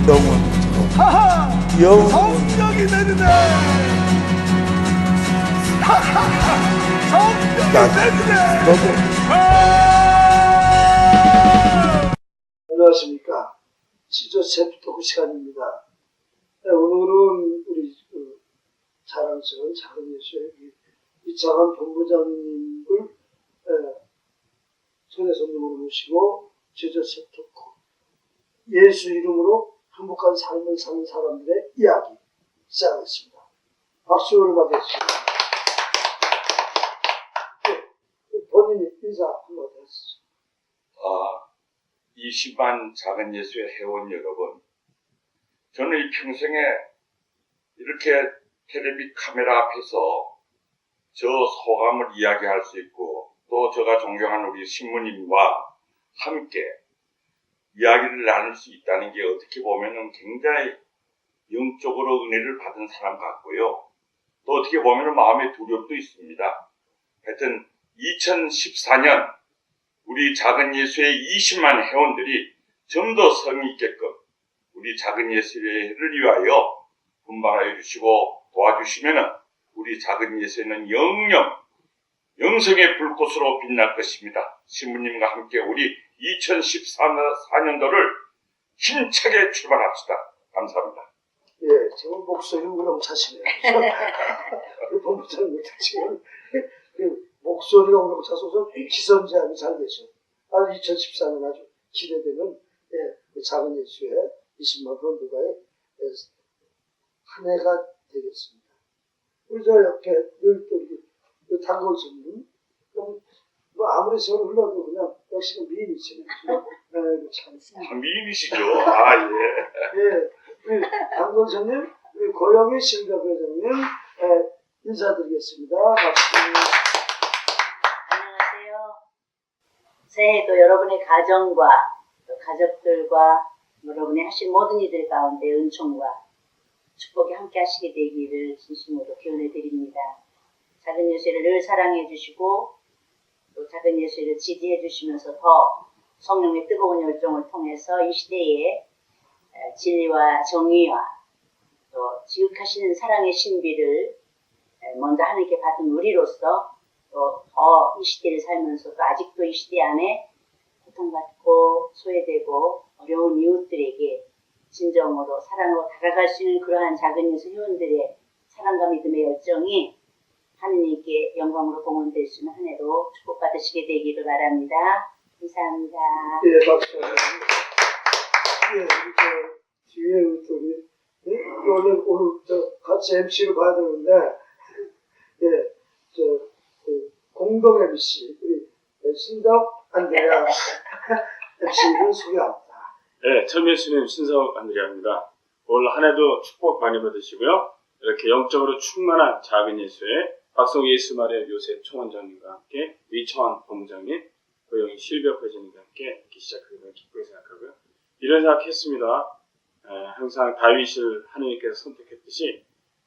영원토록. 하하! 영원. 성령이 내리네! 하하하! 성령이 내리네! 너도. 안녕하십니까. 지저스 챕터크 시간입니다. 네, 오늘은 우리 자랑스러운 작은 예수의 이창환 본부장님을 초대 손님으로 모시고 지저스 챕터크 예수 이름으로 행복한 삶을 사는 사람들의 이야기 시작하겠습니다. 박수를 받겠습니다. 네, 본인이 인사 한마디 하시죠. 20만 작은 예수의 회원 여러분, 저는 이 평생에 이렇게 텔레비 카메라 앞에서 저 소감을 이야기할 수 있고 또 제가 존경하는 우리 신부님과 함께 이야기를 나눌 수 있다는 게 어떻게 보면은 굉장히 영적으로 은혜를 받은 사람 같고요. 또 어떻게 보면은 마음의 두려움도 있습니다. 하여튼 2014년 우리 작은 예수의 20만 회원들이 좀 더 성의 있게끔 우리 작은 예수를 위하여 분발하여 주시고 도와주시면은 우리 작은 예수는 영성의 불꽃으로 빛날 것입니다. 신부님과 함께 우리 2014년도를 힘차게 출발합시다. 감사합니다. 예, 지금 목소리 우렁 차시네요. 우리 본부장님 지금 목소리가 우렁 차서 기선 제압이 잘 되죠. 2014년 아주 기대되는 작은 예수의 20만 본부가의 한 해가 되겠습니다. 우리 저 옆에 늘 또 우리 단골 손님, 뭐 아무리 세월 흘러도 그냥 역시 미인이시네요. 참. 미인이시죠? 아, 예. 예, 우리 단골 손님, 우리 고영희 신덕 회장님 인사드리겠습니다. 박수. 안녕하세요. 새해도 여러분의 가정과 또 가족들과 여러분이 하신 모든 이들 가운데 은총과 축복이 함께 하시게 되기를 진심으로 기원해 드립니다. 작은 예수를 늘 사랑해 주시고 또 작은 예수를 지지해 주시면서 더 성령의 뜨거운 열정을 통해서 이 시대에 진리와 정의와 또 지극하시는 사랑의 신비를 먼저 하나님께 받은 우리로서 또 더 이 시대를 살면서도 아직도 이 시대 안에 고통받고 소외되고 어려운 이웃들에게 진정으로 사랑으로 다가갈 수 있는 그러한 작은 예수 회원들의 사랑과 믿음의 열정이 하느님께 영광으로 공헌될 수 있는 한 해로 축복받으시게 되기를 바랍니다. 감사합니다. 예, 박수. 예, 우리 저 뒤에 우리 오늘 저 같이 MC를 봐야 되는데, 예, 저 공동 MC 우리 신덕 안드레아 MC를 소개합니다. 네, 참예수님 신석 안드레아입니다. 올 한 해도 축복 많이 받으시고요. 이렇게 영적으로 충만한 작은 예수의 박송 예수말의 요셉 총원장님과 함께 위청원 본부장님, 고영희 실벽 회장님과 함께 이렇게 시작하게 된 기쁘게 생각하고요. 이런 생각했습니다. 항상 다윗을 하나님께서 선택했듯이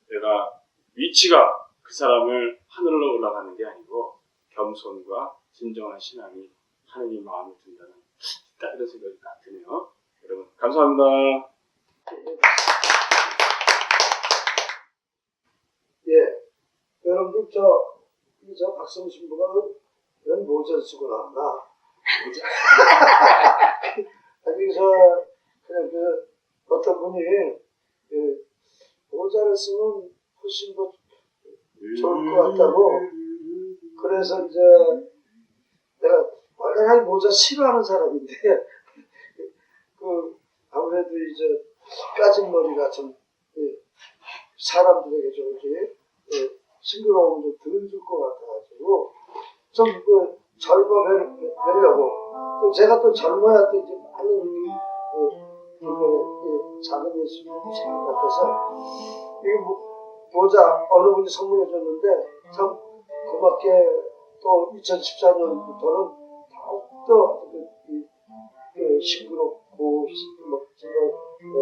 내가 위치가 그 사람을 하늘로 올라가는 게 아니고 겸손과 진정한 신앙이 하나님 마음에 든다는 딱 이런 생각이 딱 드네요. 여러분 감사합니다. 예, 여러분들 저 박성 신부가 이런 모자를 쓰고 나왔나? 아니 그냥 어떤 분이 모자를 쓰면 훨씬 더 좋을 것 같다고. 그래서 이제 내가 원래 모자 싫어하는 사람인데 아무래도 이제 까진 머리가 좀 사람들에게 좀 싱그러움을 좀 덜 줄 것 같아가지고 좀 젊어 보려고 또 제가 또 젊어야 또 이제 많은 작은 예수 생각 같아서 이게 모자 어느 분이 선물해 줬는데 참 고맙게 또 2014년부터는 더욱더 싱그럽고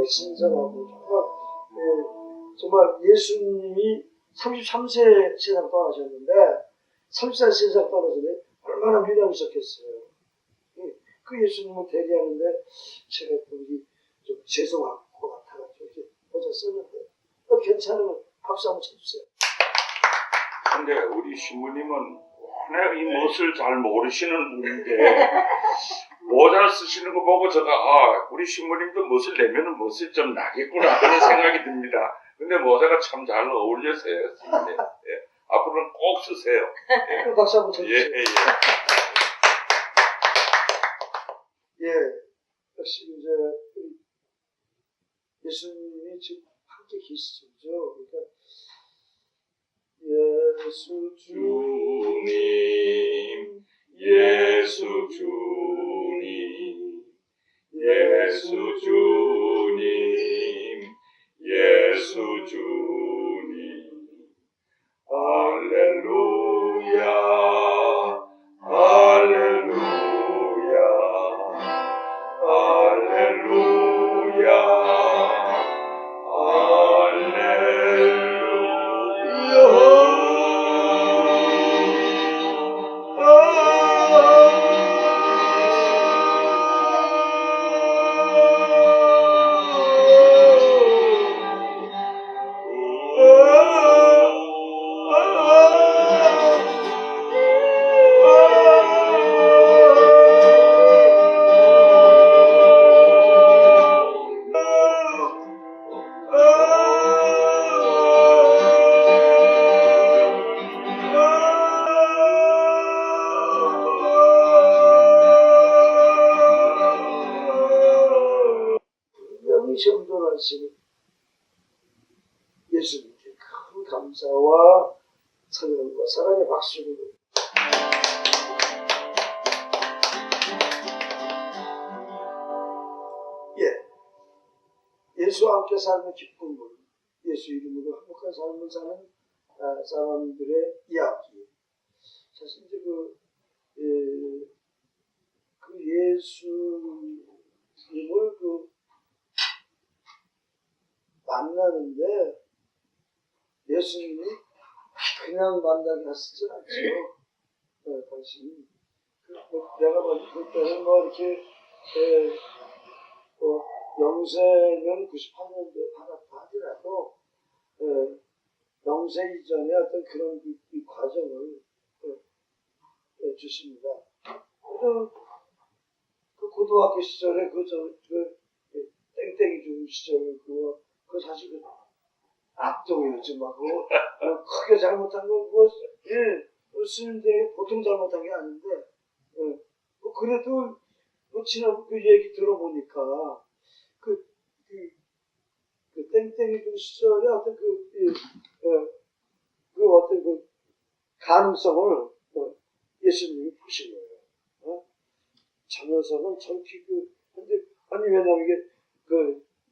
신선하고 정말 예수님이 33세 세상 떠나셨는데 34세 세상 떠나서는 얼마나 미남이셨겠어요. 그 예수님을 대리하는데 제가 좀 죄송하고 모자 썼는데 괜찮으면 박수 한번 쳐주세요. 근데 우리 신부님은 워낙 이 멋을 잘 모르시는 분인데 모자를 쓰시는 거 보고 제가 우리 신부님도 멋을 내면은 멋이 좀 나겠구나 하는 생각이 듭니다. 근데 모자가 참 잘 어울려서요. 신부님. 예. 앞으로는 꼭 쓰세요. 그 박수 한번 예, 쳐주세요. 예, 예, 역시 이제 예수님이 지금 함께 계시죠. 그러니까 예수 주님, 예수 주님, 예수 주님, 예수 주님, 할렐루야, 할렐루야, 할렐루야, 명정돈하시는 예수님께 큰 감사와 찬양과 사랑의 박수를 예수와 함께 사는 기쁨을 예수 이름으로 행복한 삶을 사는 사람들의 이야기. 사실 이제 그 예수님을 만나는데 예수님이 그냥 만나게 하시지 않죠. 당신이 내가 볼 때는 이렇게 영세는 98년도에 받았다 하더라도 영세 이전에 어떤 그런 이 과정을 주십니다. 그 고등학교 시절에 땡땡이 중 시절 그거 사실 악동이었지 막 크게 잘못한 거 스님들이 보통 잘못한 게 아닌데 그래도 지난 그 얘기 들어보니까 그 땡땡이 중 시절에 어떤 어떤 그 가능성을 예수님이 보신 거예요. 저 녀석은 저렇게 근데 아니 왜냐면 이게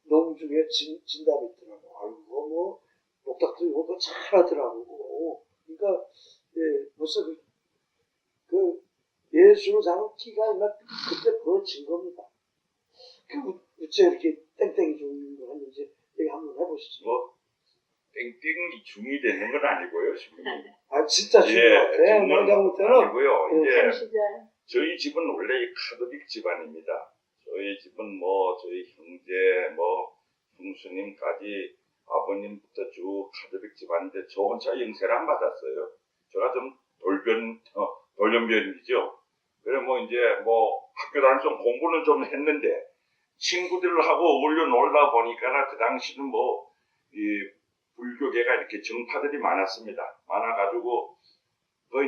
농 중에 진답이 있더라고. 아이고 목닥도 이거 잘하더라고. 그러니까 벌써 예수를 잡은 키가 그때 보여진 겁니다. 어째 이렇게 땡땡이 중을 했는지 얘기 한번 해보시죠. 땡땡이 중이 되는 건 아니고요, 신부님. 진짜 중요해요. 내가 볼 때는 아니고요. 이제 시절. 저희 집은 원래 카톨릭 집안입니다. 저희 집은 저희 형제, 형수님까지 아버님부터 쭉 카톨릭 집안인데 저 혼자 영세를 안 받았어요. 제가 좀 돌연변이죠. 그래 이제 학교 다니면서 공부는 좀 했는데 친구들하고 어울려 놀다 보니까 그 당시는 이 불교계가 이렇게 정파들이 많았습니다. 많아가지고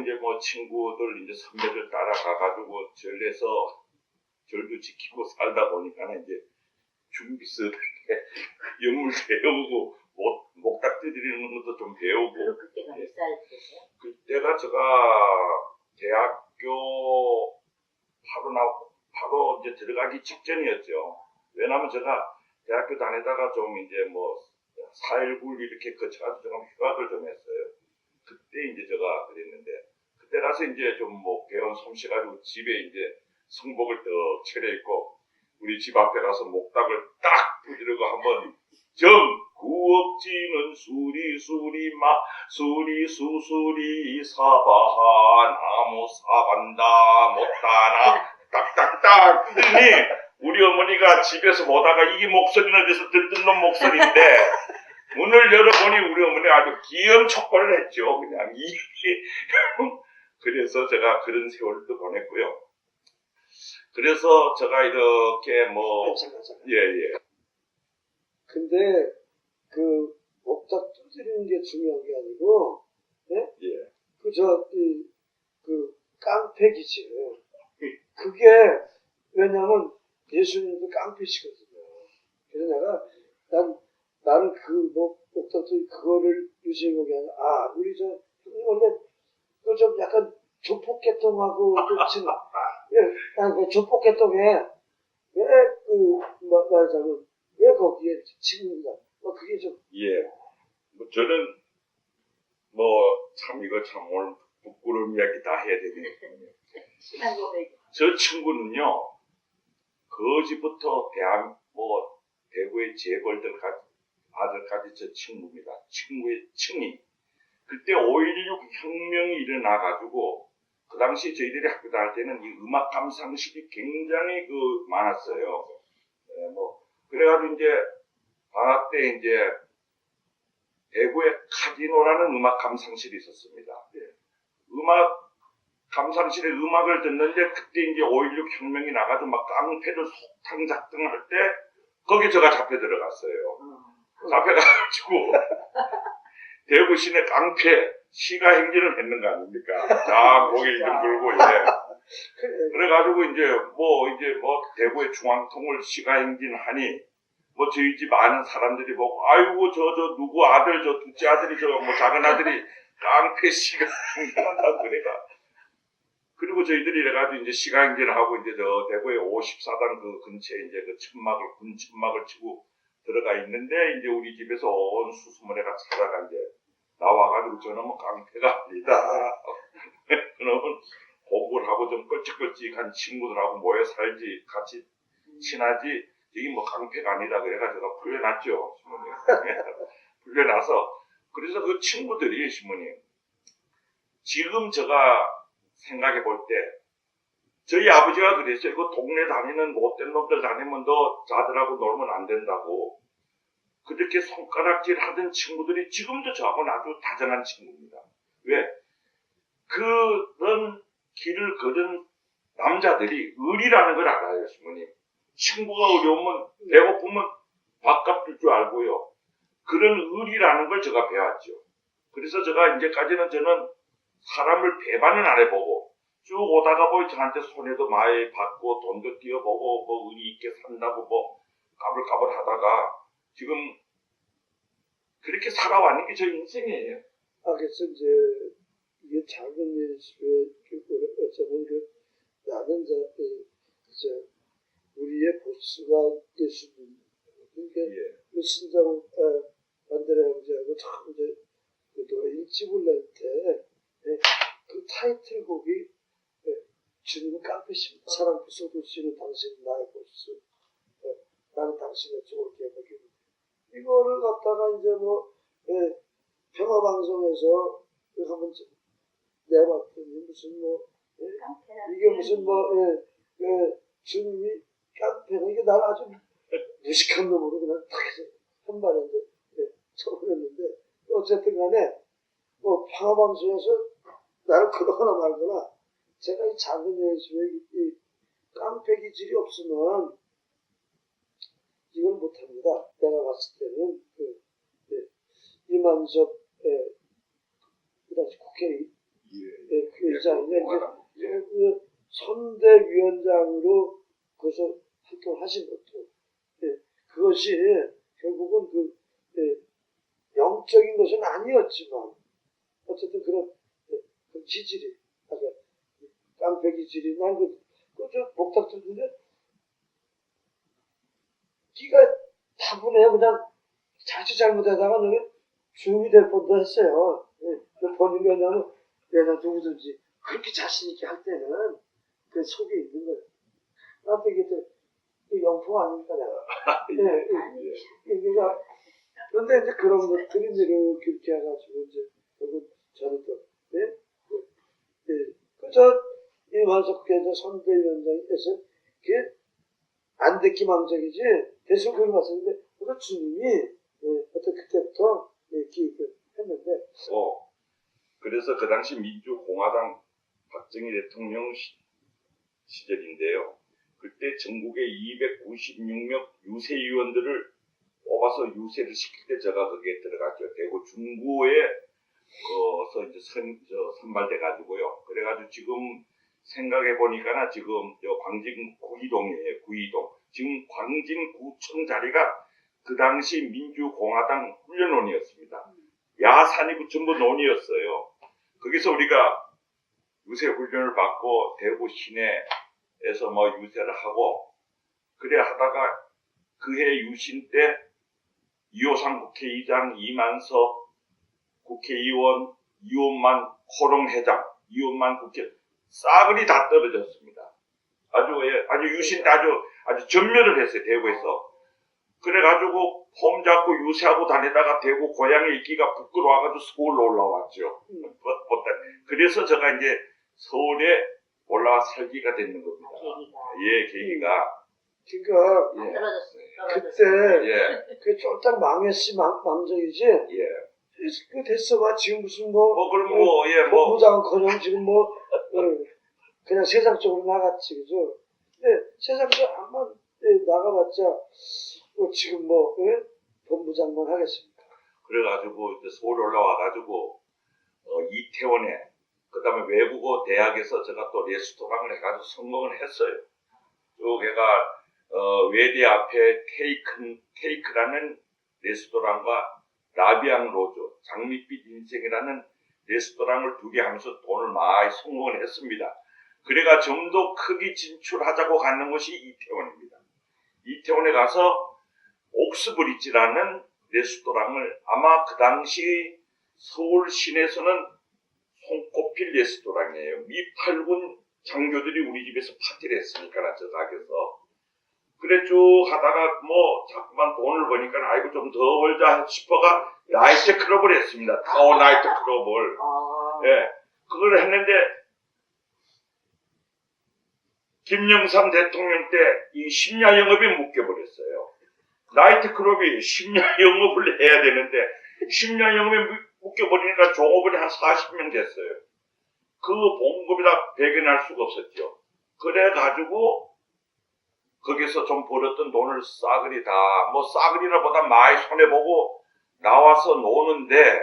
이제 친구들 이제 선배들 따라가가지고 절에서 절도 지키고 살다 보니까 이제 중비서 영물 배우고 목닥 두드리는 것도 좀 배우고. 그때가 몇 살 때세요? 그때가 제가 대학교 바로 이제 들어가기 직전이었죠. 왜냐면 제가 대학교 다니다가 좀 이제 4.19 이렇게 거쳐가지고 제가 휴학을 좀 했어요. 그때 이제 제가 그랬는데 그때 가서 이제 좀 배운 솜씨가지고 집에 이제 성복을 더 차려입고 우리 집 앞에 가서 목닥을 딱 두드리고 한번 구업지는 수리수리마 수리수수리 사바하 나무 사반다 못다나 딱딱딱 했더니 우리 어머니가 제가 집에서 보다가 이게 목소리는 어디서 듣던 놈 목소리인데 문을 열어보니 우리 어머니 아주 기염촉발을 했죠. 그냥 그래서 제가 그런 세월도 보냈고요. 그래서 제가 이렇게 뭐 잠깐. 예. 근데 그 목탁 두드리는 게 중요한 게 아니고, 예? 예. 그 깡패기질. 그게 왜냐면 예수님도 깡패시거든요. 그래서 나는 그 목탁 두드리 그거를 유지해 게 아니라 우리 저 형님 원래 그 좀 약간 조폭개통하고 그친 그 조폭개통에 말하자면 왜 거기에 친구가 그게 좀 예. 뭐 저는 참 이거 참 오늘 부끄러운 이야기 다 해야 되겠네요. 신앙 고백. 저 친구는요, 거지부터 대구의 아들까지 저 친구입니다. 친구의 친이. 그때 5.16 혁명이 일어나가지고, 그 당시 저희들이 학교 다닐 때는 이 음악 감상실이 굉장히 많았어요. 그래가지고 이제, 방학 때 이제, 대구에 카지노라는 음악 감상실이 있었습니다. 음악 감상실에 음악을 듣는데 그때 이제 5.16 혁명이 나가서 막 깡패들 속탕 작등할 때 거기 제가 잡혀 들어갔어요. 잡혀가지고 대구 시내 깡패 시가 행진을 했는 거 아닙니까? 자, 고개 좀 들고 그래가지고 이제 대구의 중앙통을 시가 행진하니 저희 집 아는 사람들이 보고 아이고 저 누구 아들 저 둘째 아들이 작은 아들이 깡패 시가 행진한다고 그래가. 그리고 저희들이 이래가지고 이제 시가행진을 하고 이제 저 대구의 54단 그 근처에 이제 군 천막을 치고 들어가 있는데 이제 우리 집에서 온 수수모네가 찾아가 이제 나와가지고 저놈은 깡패가 아니다. 그놈은 공부를 하고 좀 껄찍껄찍한 친구들하고 모여 살지 같이 친하지 이게 깡패가 아니다 그래가 제가 풀려났죠. 신부님. 풀려나서 그래서 그 친구들이 신부님 지금 제가 생각해 볼 때, 저희 아버지가 그랬어요. 그 동네 다니는 못된 놈들 다니면 너 자들하고 놀면 안 된다고. 그렇게 손가락질 하던 친구들이 지금도 저하고는 아주 다정한 친구입니다. 왜? 그런 길을 걸은 남자들이 의리라는 걸 알아요, 신부님. 친구가 어려우면, 배고프면 밥값 줄 줄 알고요. 그런 의리라는 걸 제가 배웠죠. 그래서 제가 이제까지는 저는 사람을 배반은 안 해보고 쭉 오다가 저한테 손해도 많이 받고 돈도 띄어보고 의리 있게 산다고 까불까불 하다가 지금 그렇게 살아왔는 게 저 인생이에요. 그래서 이제 이게 작은 예수의 어쩌면 나는 우리의 보스가 예수님. 그러니까 신장 반대라 형제하고 참 이제 그 노래 일집을 낼 때 그 타이틀곡이 주님은 깡패십니다. 사랑 그 쏟으시는 당신 나의 보스. 나는 당신의 좋을 계획입니다. 이거를 갖다가 이제 평화방송에서 한번 내봤더니 무슨 이게 무슨 주님이 깡패가 이게 나를 아주 무식한 놈으로 그냥 탁 해서 한 발에 쳐버렸는데 어쨌든 간에 평화방송에서 나를 그러거나 말거나 제가 이 작은 예수의 이 깡패 기질이 없으면 이걸 못합니다. 내가 봤을 때는 이만섭 그 당시 국회 의장인데 이제 선대위원장으로 거기서 활동하신 것도 그것이 결국은 영적인 것은 아니었지만 어쨌든 그런 그 기질이 깡패 기질이 난 저 목탁 듣는데 기가 다분해요. 그냥 자칫 잘못하다가 죽음이 될 뻔도 했어요. 본인이 왜냐면 내가 누구든지 그렇게 자신있게 할 때는 그 속에 있는 거예요. 나한테 이게 영풍 아닙니까, 내가. 그러니까, 그런데 이제 그런 것들이 이렇게 해가지고 이제, 결국 저는 또, 이만석 교회 선대위원장에서, 그게 안 됐기 망정이지 대충 그걸 봤었는데 그래서 주님이 어떤 그때부터 기획을 했는데 그래서 그 당시 민주공화당 박정희 대통령 시절인데요. 그때 전국에 296명 유세위원들을 뽑아서 유세를 시킬 때 제가 거기에 들어갔죠. 대구 중구에 이제 선발돼 가지고요. 그래가지고 지금 생각해 보니까 지금 광진 구이동이에요. 구이동. 지금 광진구청 자리가 그 당시 민주공화당 훈련원이었습니다. 야산이고 전부 논이었어요. 거기서 우리가 유세 훈련을 받고 대구 시내에서 유세를 하고 그래 하다가 그해 유신 때 이호상 국회의장, 이만석 국회의원, 이원만 호롱회장, 이원만 국회 싸그리 다 떨어졌습니다. 아주 유신 때 아주 전멸을 했어요. 대구에서. 그래가지고 폼 잡고 유세하고 다니다가 대구 고향에 있기가 부끄러워가지고 서울로 올라왔죠. 그래서 제가 이제 서울에 올라와 살기가 되는 겁니다. 계기가. 그러니까 예. 그때 그 쫄딱 망했지 망정이지. 그 됐어 봐 지금 무슨 본부장은커녕 지금 그냥 세상 쪽으로 나갔지 그죠? 근데 세상에 한번 나가봤자 지금 본부장만 하겠습니까? 그래가지고 이제 서울 올라와가지고 이태원에 그다음에 외국어 대학에서 제가 또 레스토랑을 해가지고 성공을 했어요. 또 걔가 외대 앞에 케이크라는 레스토랑과 라비앙 로즈, 장밋빛 인생이라는 레스토랑을 두 개 하면서 돈을 많이 성공을 했습니다. 그래가 좀 더 크게 진출하자고 가는 것이 이태원입니다. 이태원에 가서 옥스브리지라는 레스토랑을 아마 그 당시 서울 시내에서는 손꼽힐 레스토랑이에요. 미팔군 장교들이 우리 집에서 파티를 했으니까 저 가게에서. 그래 쭉 하다가 자꾸만 돈을 버니까 아이고 좀 더 벌자 싶어가 나이트 클럽을 했습니다. 타워 나이트 클럽을. 그걸 했는데 김영삼 대통령 때 이 심야 영업이 묶여버렸어요. 나이트 클럽이 심야 영업을 해야 되는데 심야 영업이 묶여버리니까 종업원이 한 40명 됐어요. 그 봉급에다 배견할 수가 없었죠. 그래가지고 거기서 좀 벌었던 돈을 싸그리 다 싸그리라보다 많이 손해보고 나와서 노는데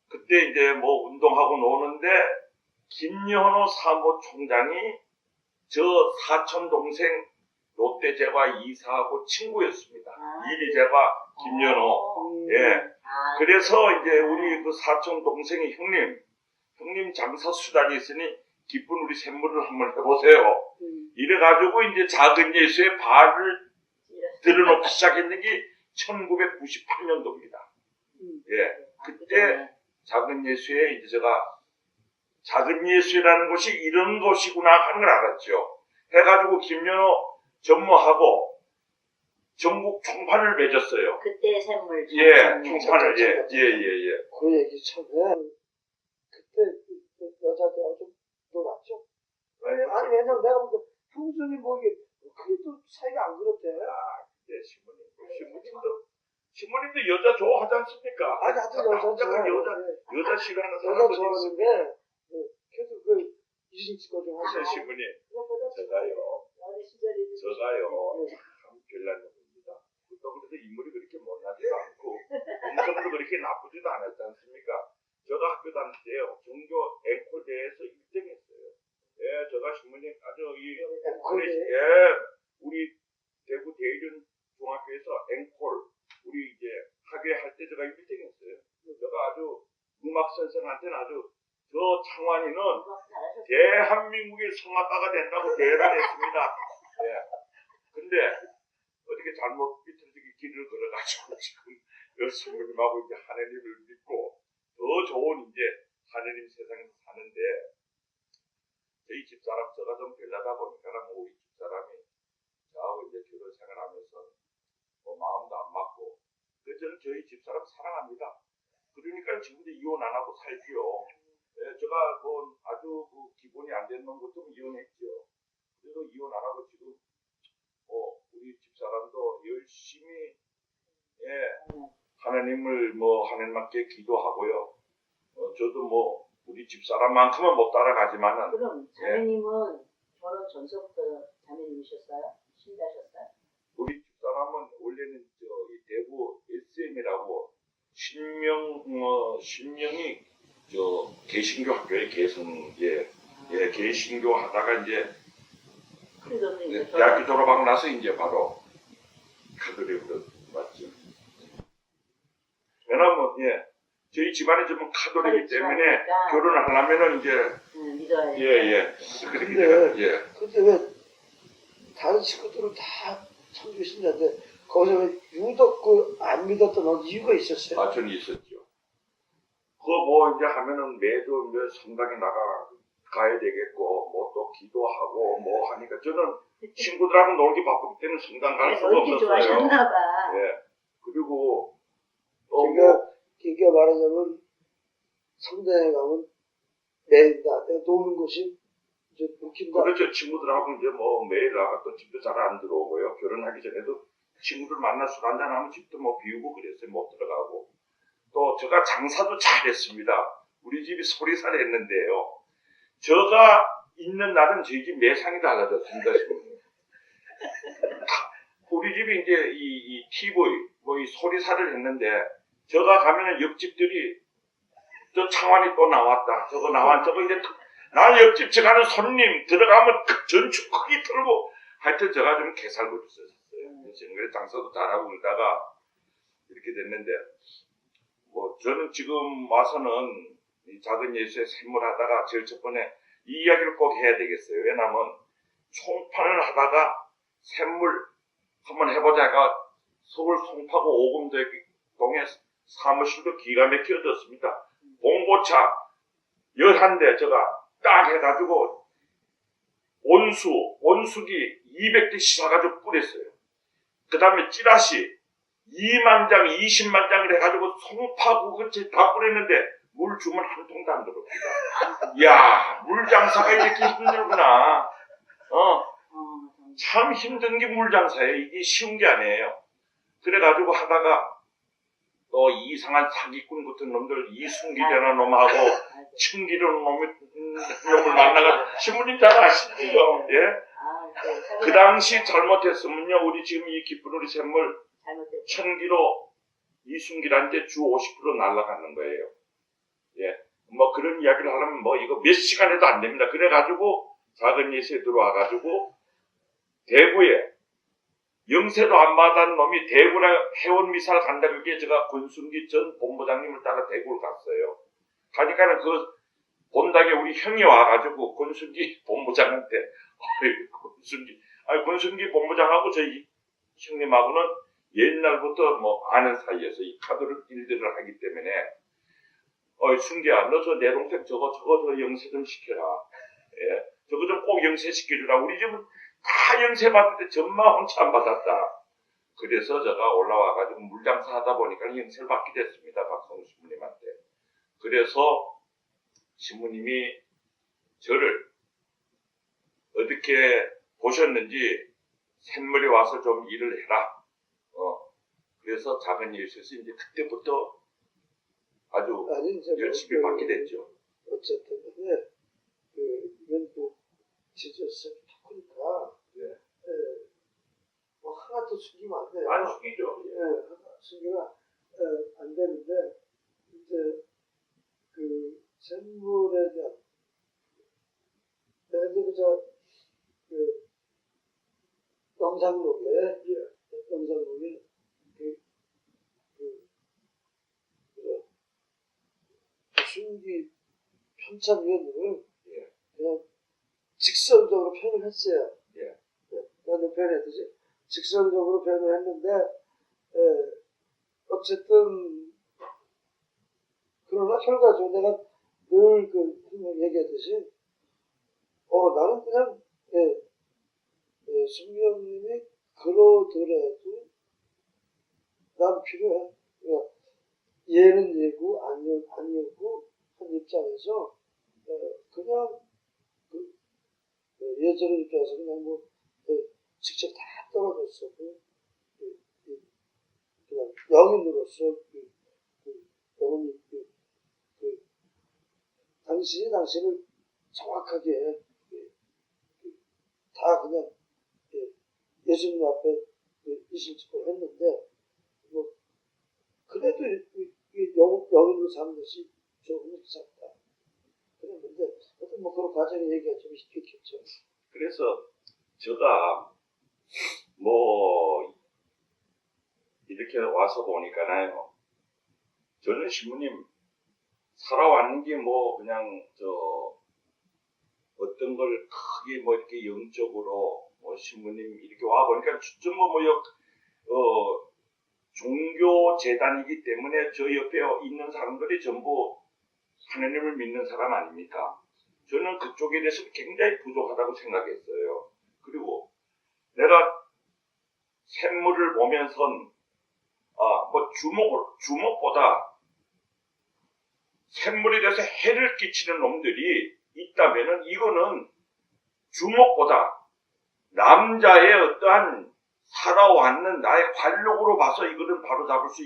그때 이제 운동하고 노는데 김연호 사무총장이 저 사촌 동생 롯데제과 이사하고 친구였습니다. 이리제과 김연호. 그래서 이제 우리 그 사촌 동생이 형님 장사 수단이 있으니 기쁜 우리 샘물을 한번 해보세요. 이래가지고 이제 작은 예수의 발을 들여놓기 시작했는 게 1998년도입니다. 그때 작은 예수에 이제 제가 작은 예수라는 곳이 이런 곳이구나 하는 걸 알았죠. 해가지고 김연호 전무하고 전국 총판을 맺었어요. 그때 샘물 총판을 그 얘기 처음에 그때 여자들하고 좀 놀았죠. 아니 왜냐면 내가 보니까 형수님 그래도 사이가 안 그렇대. 신부님도 여자 좋아하지 않습니까? 아니 하여튼 여자 싫어하는 여자 사람도 좋아하는데 있습니다. 그래도 이승치고 좀 하시고. 신부님 저가요 참 별난 놈입니다. 그래서 인물이 그렇게 못나지도 않고 음성도 그렇게 나쁘지도 않았지 않습니까? 제가 학교 다닐 때요 종교 앵콜 대회에서 1등 했어요. 제가 신부님 아주 우리 대구 대일은 중학교에서 앵콜 우리 이제 학회 할 때 제가 1등 했어요. 제가 아주 음악 선생한테는 아주 저 창환이는 대한민국의 성악가가 된다고 대단했습니다. 근데 어떻게 잘못 비틀어지게 길을 걸어가지고 지금 여수님하고 이제 하느님을 믿고 더 좋은 이제 하느님 세상에서 사는데 저희 집사람 제가 좀 별나다 보니까 우리 집사람이 저하고 이제 결혼 생활하면서 마음도 안 맞고 저는 저희 집사람 사랑합니다. 그러니까 지금도 이혼 안 하고 살지요. 제가 아주 기본이 안 되는 것도 이혼했죠. 그래서 이혼 안 하고 지금 열심히 하나님을 하나님께 기도하고요. 저도 우리 집사람만큼은 못 따라가지만은 그럼 자매님은 결혼 전서부터 자매님이셨어요? 신자셨어요? 우리 집사람은 원래는 이 대구 SM이라고 신명이 개신교 학교에 개신교 하다가 이제 그래도 이제 대학교 졸업하고 나서 이제 바로 카톨릭으로 왔죠. 왜냐면 저희 집안이 좀 카톨릭이기 때문에 그러니까. 결혼을 하려면은 이제 믿어야 돼. 그렇게 근데- 돼요. 근데 왜 다른 식구들은 다 천주교 신자인데 거기서 왜 유독 안 믿었던 이유가 있었어요? 저는 있었죠. 이제 하면은 매주 성당에 가야 되겠고 또 기도하고 하니까 저는 친구들하고 놀기 바쁘기 때문에 성당 갈 수가 놀기 없었어요. 좋아하셨나 봐. 그리고 그러니까 말하자면 성당에 가면 매일다 내가 노는 곳이 이제 웃긴다. 그렇죠. 친구들하고 이제 매일 나가 또 집도 잘 안 들어오고요. 결혼하기 전에도 친구들 만나 술 한잔하면 집도 비우고 그랬어요. 못 들어가고. 또 제가 장사도 잘했습니다. 우리 집이 소리살이 했는데요. 제가 있는 날은 저희 집 매상이 달라졌습니다. 우리 집이 이제 이 TV 이 소리살을 했는데 제가 가면은 옆집들이 저 창환이 또 나왔다. 저거 이제 나 옆집 저 가는 손님 들어가면 전축 크게 틀고 하여튼 제가 좀 개살고 있었어요. 정말 장사도 잘하고 그러다가 이렇게 됐는데 저는 지금 와서는 이 작은 예수의 샘물 하다가 제일 첫 번에 이 이야기를 꼭 해야 되겠어요. 왜냐면 총판을 하다가 샘물 한번 해보자가 서울 송파구 오금동에 사무실도 기가 막히게 얻었습니다. 봉고차 11대 제가 딱 해가지고 온수기 200대씩 사가지고 뿌렸어요. 그 다음에 찌라시 2만 장, 20만 장을 해가지고 송파구 근처에 다 뿌렸는데 물 주면 한 통도 안 들어옵니다. 이야, 물 장사가 이렇게 힘들구나. 참 힘든 게 물 장사예요. 이게 쉬운 게 아니에요. 그래가지고 하다가 또 이상한 사기꾼 같은 놈들 이순기라는 놈하고 층기라는 놈을 만나가 신부님 잘 아시죠? 그 당시 잘못했으면요 우리 지금 이 기쁜 우리 샘물 천기로 이순기한테 주 50% 날아가는 거예요. 그런 이야기를 하려면 이거 몇 시간 해도 안 됩니다. 그래가지고 작은 예수에 들어와가지고 대구에 영세도 안 받은 놈이 대구에 해원 미사를 간다 그게 제가 권순기 전 본부장님을 따라 대구를 갔어요. 가니까는 그 본당에 우리 형이 와가지고 권순기 본부장한테 권순기 본부장하고 저희 형님하고는 옛날부터 아는 사이에서 이 카드를 일들을 하기 때문에 순기야 너 저 내 동생 저거 영세 좀 시켜라. 저거 좀 꼭 영세 시켜주라. 우리 집은 다 영세 받을 때 전마 혼자 안 받았다. 그래서 제가 올라와가지고 물장사 하다 보니까 영세를 받게 됐습니다. 박성우 신부님한테. 그래서 신부님이 저를 어떻게 보셨는지 샘물에 와서 좀 일을 해라. 그래서 작은 예수에서 이제 그때부터 아주 열심히 받게 됐죠. 어쨌든 간에 이건 지저스 토크니까 하나도 숨기면 안 돼요. 안 숙이죠. 숨기면 안 되는데 이제 그 샘물에 대한 내가 이제 영상록에 순기 편찬위원님을 그냥 직설적으로 표현을 했어요. 나도 표현했듯이 직설적으로 표현을 했는데 어쨌든 그러나 결과적으로 내가 늘 얘기했듯이 나는 그냥 순경님이 그러더라도 난 필요해. 그러니까 얘는 얘고 아니었고 한 입장에서 그냥 예전의 입장에서 그냥 직접 다 떨어졌어. 그냥 영인으로서 여러분이 당신을 정확하게 다 그냥 예수님 앞에 이실직고 했는데 뭐 그래도 영인으로 사는 것이 조금 있었다. 그랬는데 어떤 뭐 그런 과정의 얘기가 좀 있겠죠. 그래서 제가 뭐 이렇게 와서 보니까요, 저는 신부님 살아왔는 게 뭐 그냥 어떤 걸 크게 뭐 이렇게 영적으로 뭐 신부님 이렇게 와 보니까 전부 종교 재단이기 때문에 저 옆에 있는 사람들이 전부 하나님을 믿는 사람 아닙니까? 저는 그쪽에 대해서 굉장히 부족하다고 생각했어요. 그리고 내가 샘물을 보면선 뭐 주목보다 샘물에 대해서 해를 끼치는 놈들이 있다면은 이거는 주목보다 남자의 어떠한 살아왔는 나의 관록으로 봐서 이거는 바로 잡을 수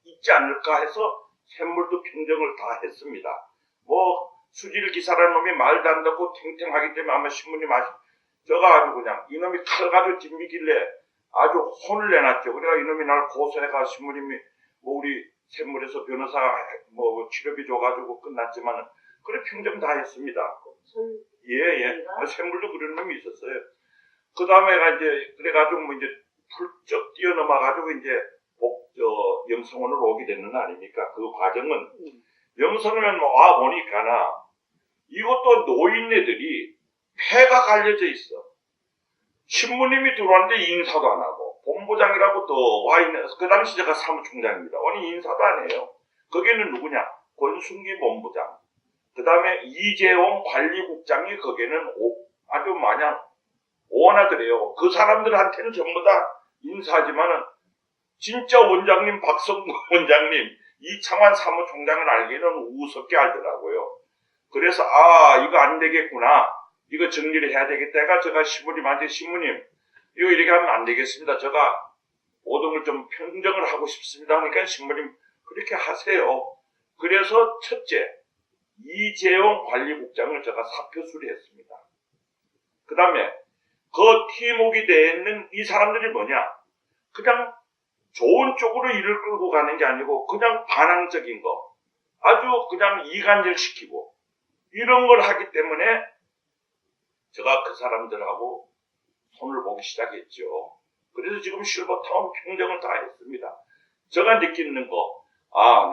있지 않을까 해서 샘물도 평정을 다 했습니다. 뭐 수질 기사라는 놈이 말도 안 듣고 탱탱하기 때문에 아마 신부님 저가 아주 그냥 이놈이 칼 가지고 뒷미길래 아주 혼을 내놨죠. 그래가 이놈이 날 고소해가 신부님이 뭐 우리 샘물에서 변호사 뭐 치료비 줘가지고 끝났지만은 그래 평정 다 했습니다. 예. 샘물도 그런 놈이 있었어요. 그 다음에가 이제 그래가지고 뭐 이제 훌쩍 뛰어넘어가지고 이제 영성원으로 오게 되는 거 아닙니까? 그 과정은 영성원 와 보니까나 이것도 노인네들이 폐가 갈려져 있어. 신부님이 들어왔는데 인사도 안 하고 본부장이라고 또 와 있는 그 당시 제가 사무총장입니다. 아니 인사도 안 해요. 거기는 누구냐? 권순기 본부장. 그 다음에 이재용 관리국장이 거기는 아주 마냥 오원하더래요. 그 사람들한테는 전부 다 인사하지만은 진짜 원장님 박성구 원장님 이창환 사무총장은 알기는 우습게 알더라고요. 그래서 이거 안 되겠구나. 이거 정리를 해야 되겠다. 해가 제가 신부님한테 신부님 이거 이렇게 하면 안 되겠습니다. 제가 모든 걸 좀 평정을 하고 싶습니다. 그러니까 신부님 그렇게 하세요. 그래서 첫째 이재용 관리국장을 제가 사표 수리했습니다. 그 다음에 그 팀웍이 되어 있는 이 사람들이 뭐냐? 그냥 좋은 쪽으로 일을 끌고 가는 게 아니고 그냥 반항적인 거, 아주 그냥 이간질시키고 이런 걸 하기 때문에 제가 그 사람들하고 손을 보기 시작했죠. 그래서 지금 실버타운 평정을 다 했습니다. 제가 느끼는 거,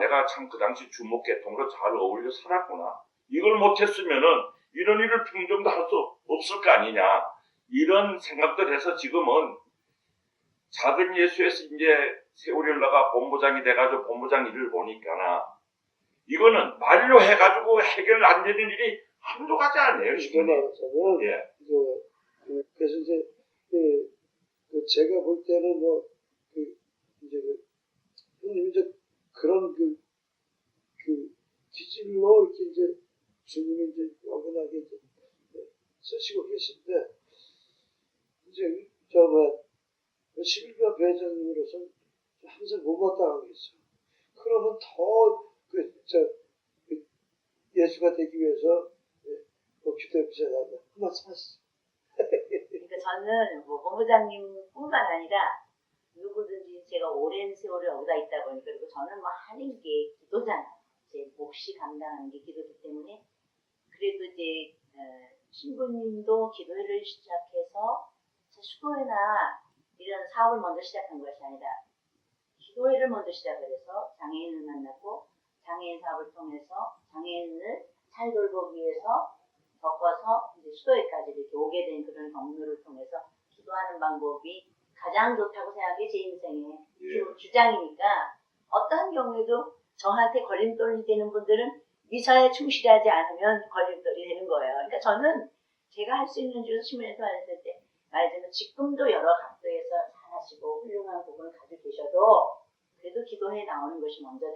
내가 참 그 당시 주목계통으로 잘 어울려 살았구나. 이걸 못했으면은 이런 일을 평정도 할 수 없을 거 아니냐. 이런 생각들 해서 지금은 작은 예수에서 이제 세월이 흘러가 본부장이 돼가지고 본부장 일을 보니까나 이거는 말로 해가지고 해결 안 되는 일이 한두 가지 아니에요. 이게 말하자면 예. 그래서 이제 제가 볼 때는 형님 이제 그런 기질로 이렇게 이제 주님이 이제 영원하게 이제 쓰시고 계신데 이제 실비아 배장님으로서 항상 못마땅한 게 있어요. 그러면 더 예수가 되기 위해서 기도해 보셔야 한다. 그 말씀 하시죠. 그러니까 저는 뭐 본부장님뿐만 아니라 누구든지 제가 오랜 세월을 여기다 있다 보니까 그리고 저는 뭐 하는 게 기도잖아요. 제 몫이 감당하는 게 기도기 때문에 그래도 이제 신부님도 기도회를 시작해서 수도회나 이런 사업을 먼저 시작한 것이 아니라 기도회를 먼저 시작을 해서 장애인을 만났고 장애인 사업을 통해서 장애인을 잘 돌보기 위해서 겪어서 이제 수도회까지 이렇게 오게 된 그런 경로를 통해서 기도하는 방법이 가장 좋다고 생각해 제 인생의 주장이니까 어떠한 경우에도 저한테 걸림돌이 되는 분들은 미사에 충실하지 않으면 걸림돌이 되는 거예요. 그러니까 저는 제가 할 수 있는 중에서 신문에서 말했을 때 말하자면 지금도 여러 각도에서 잘하시고 훌륭한 부분을 가지고 계셔도 그래도 기도해 나오는 것이 먼저다.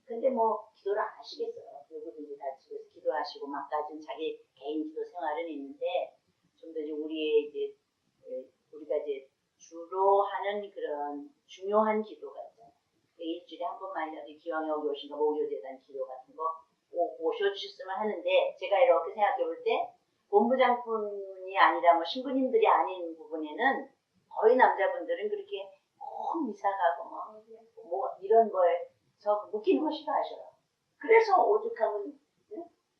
근데 뭐 기도를 안 하시겠어요. 누구든지 다 집에서 기도하시고 막가진 자기 개인 기도 생활은 있는데 좀 더 이제 우리가 이제 주로 하는 그런 중요한 기도가 있잖아요. 일주일에 한 번만이라도 기왕에 여기 오신 거 목요재단 기도 같은 거 오셔주셨으면 하는데 제가 이렇게 생각해 볼 때 본부장뿐이 아니라 뭐 신부님들이 아닌 부분에는 거의 남자분들은 그렇게 꼭 이사 가고 뭐 이런 거에 저 묶이는 거 싫어하셔요. 그래서 오죽하면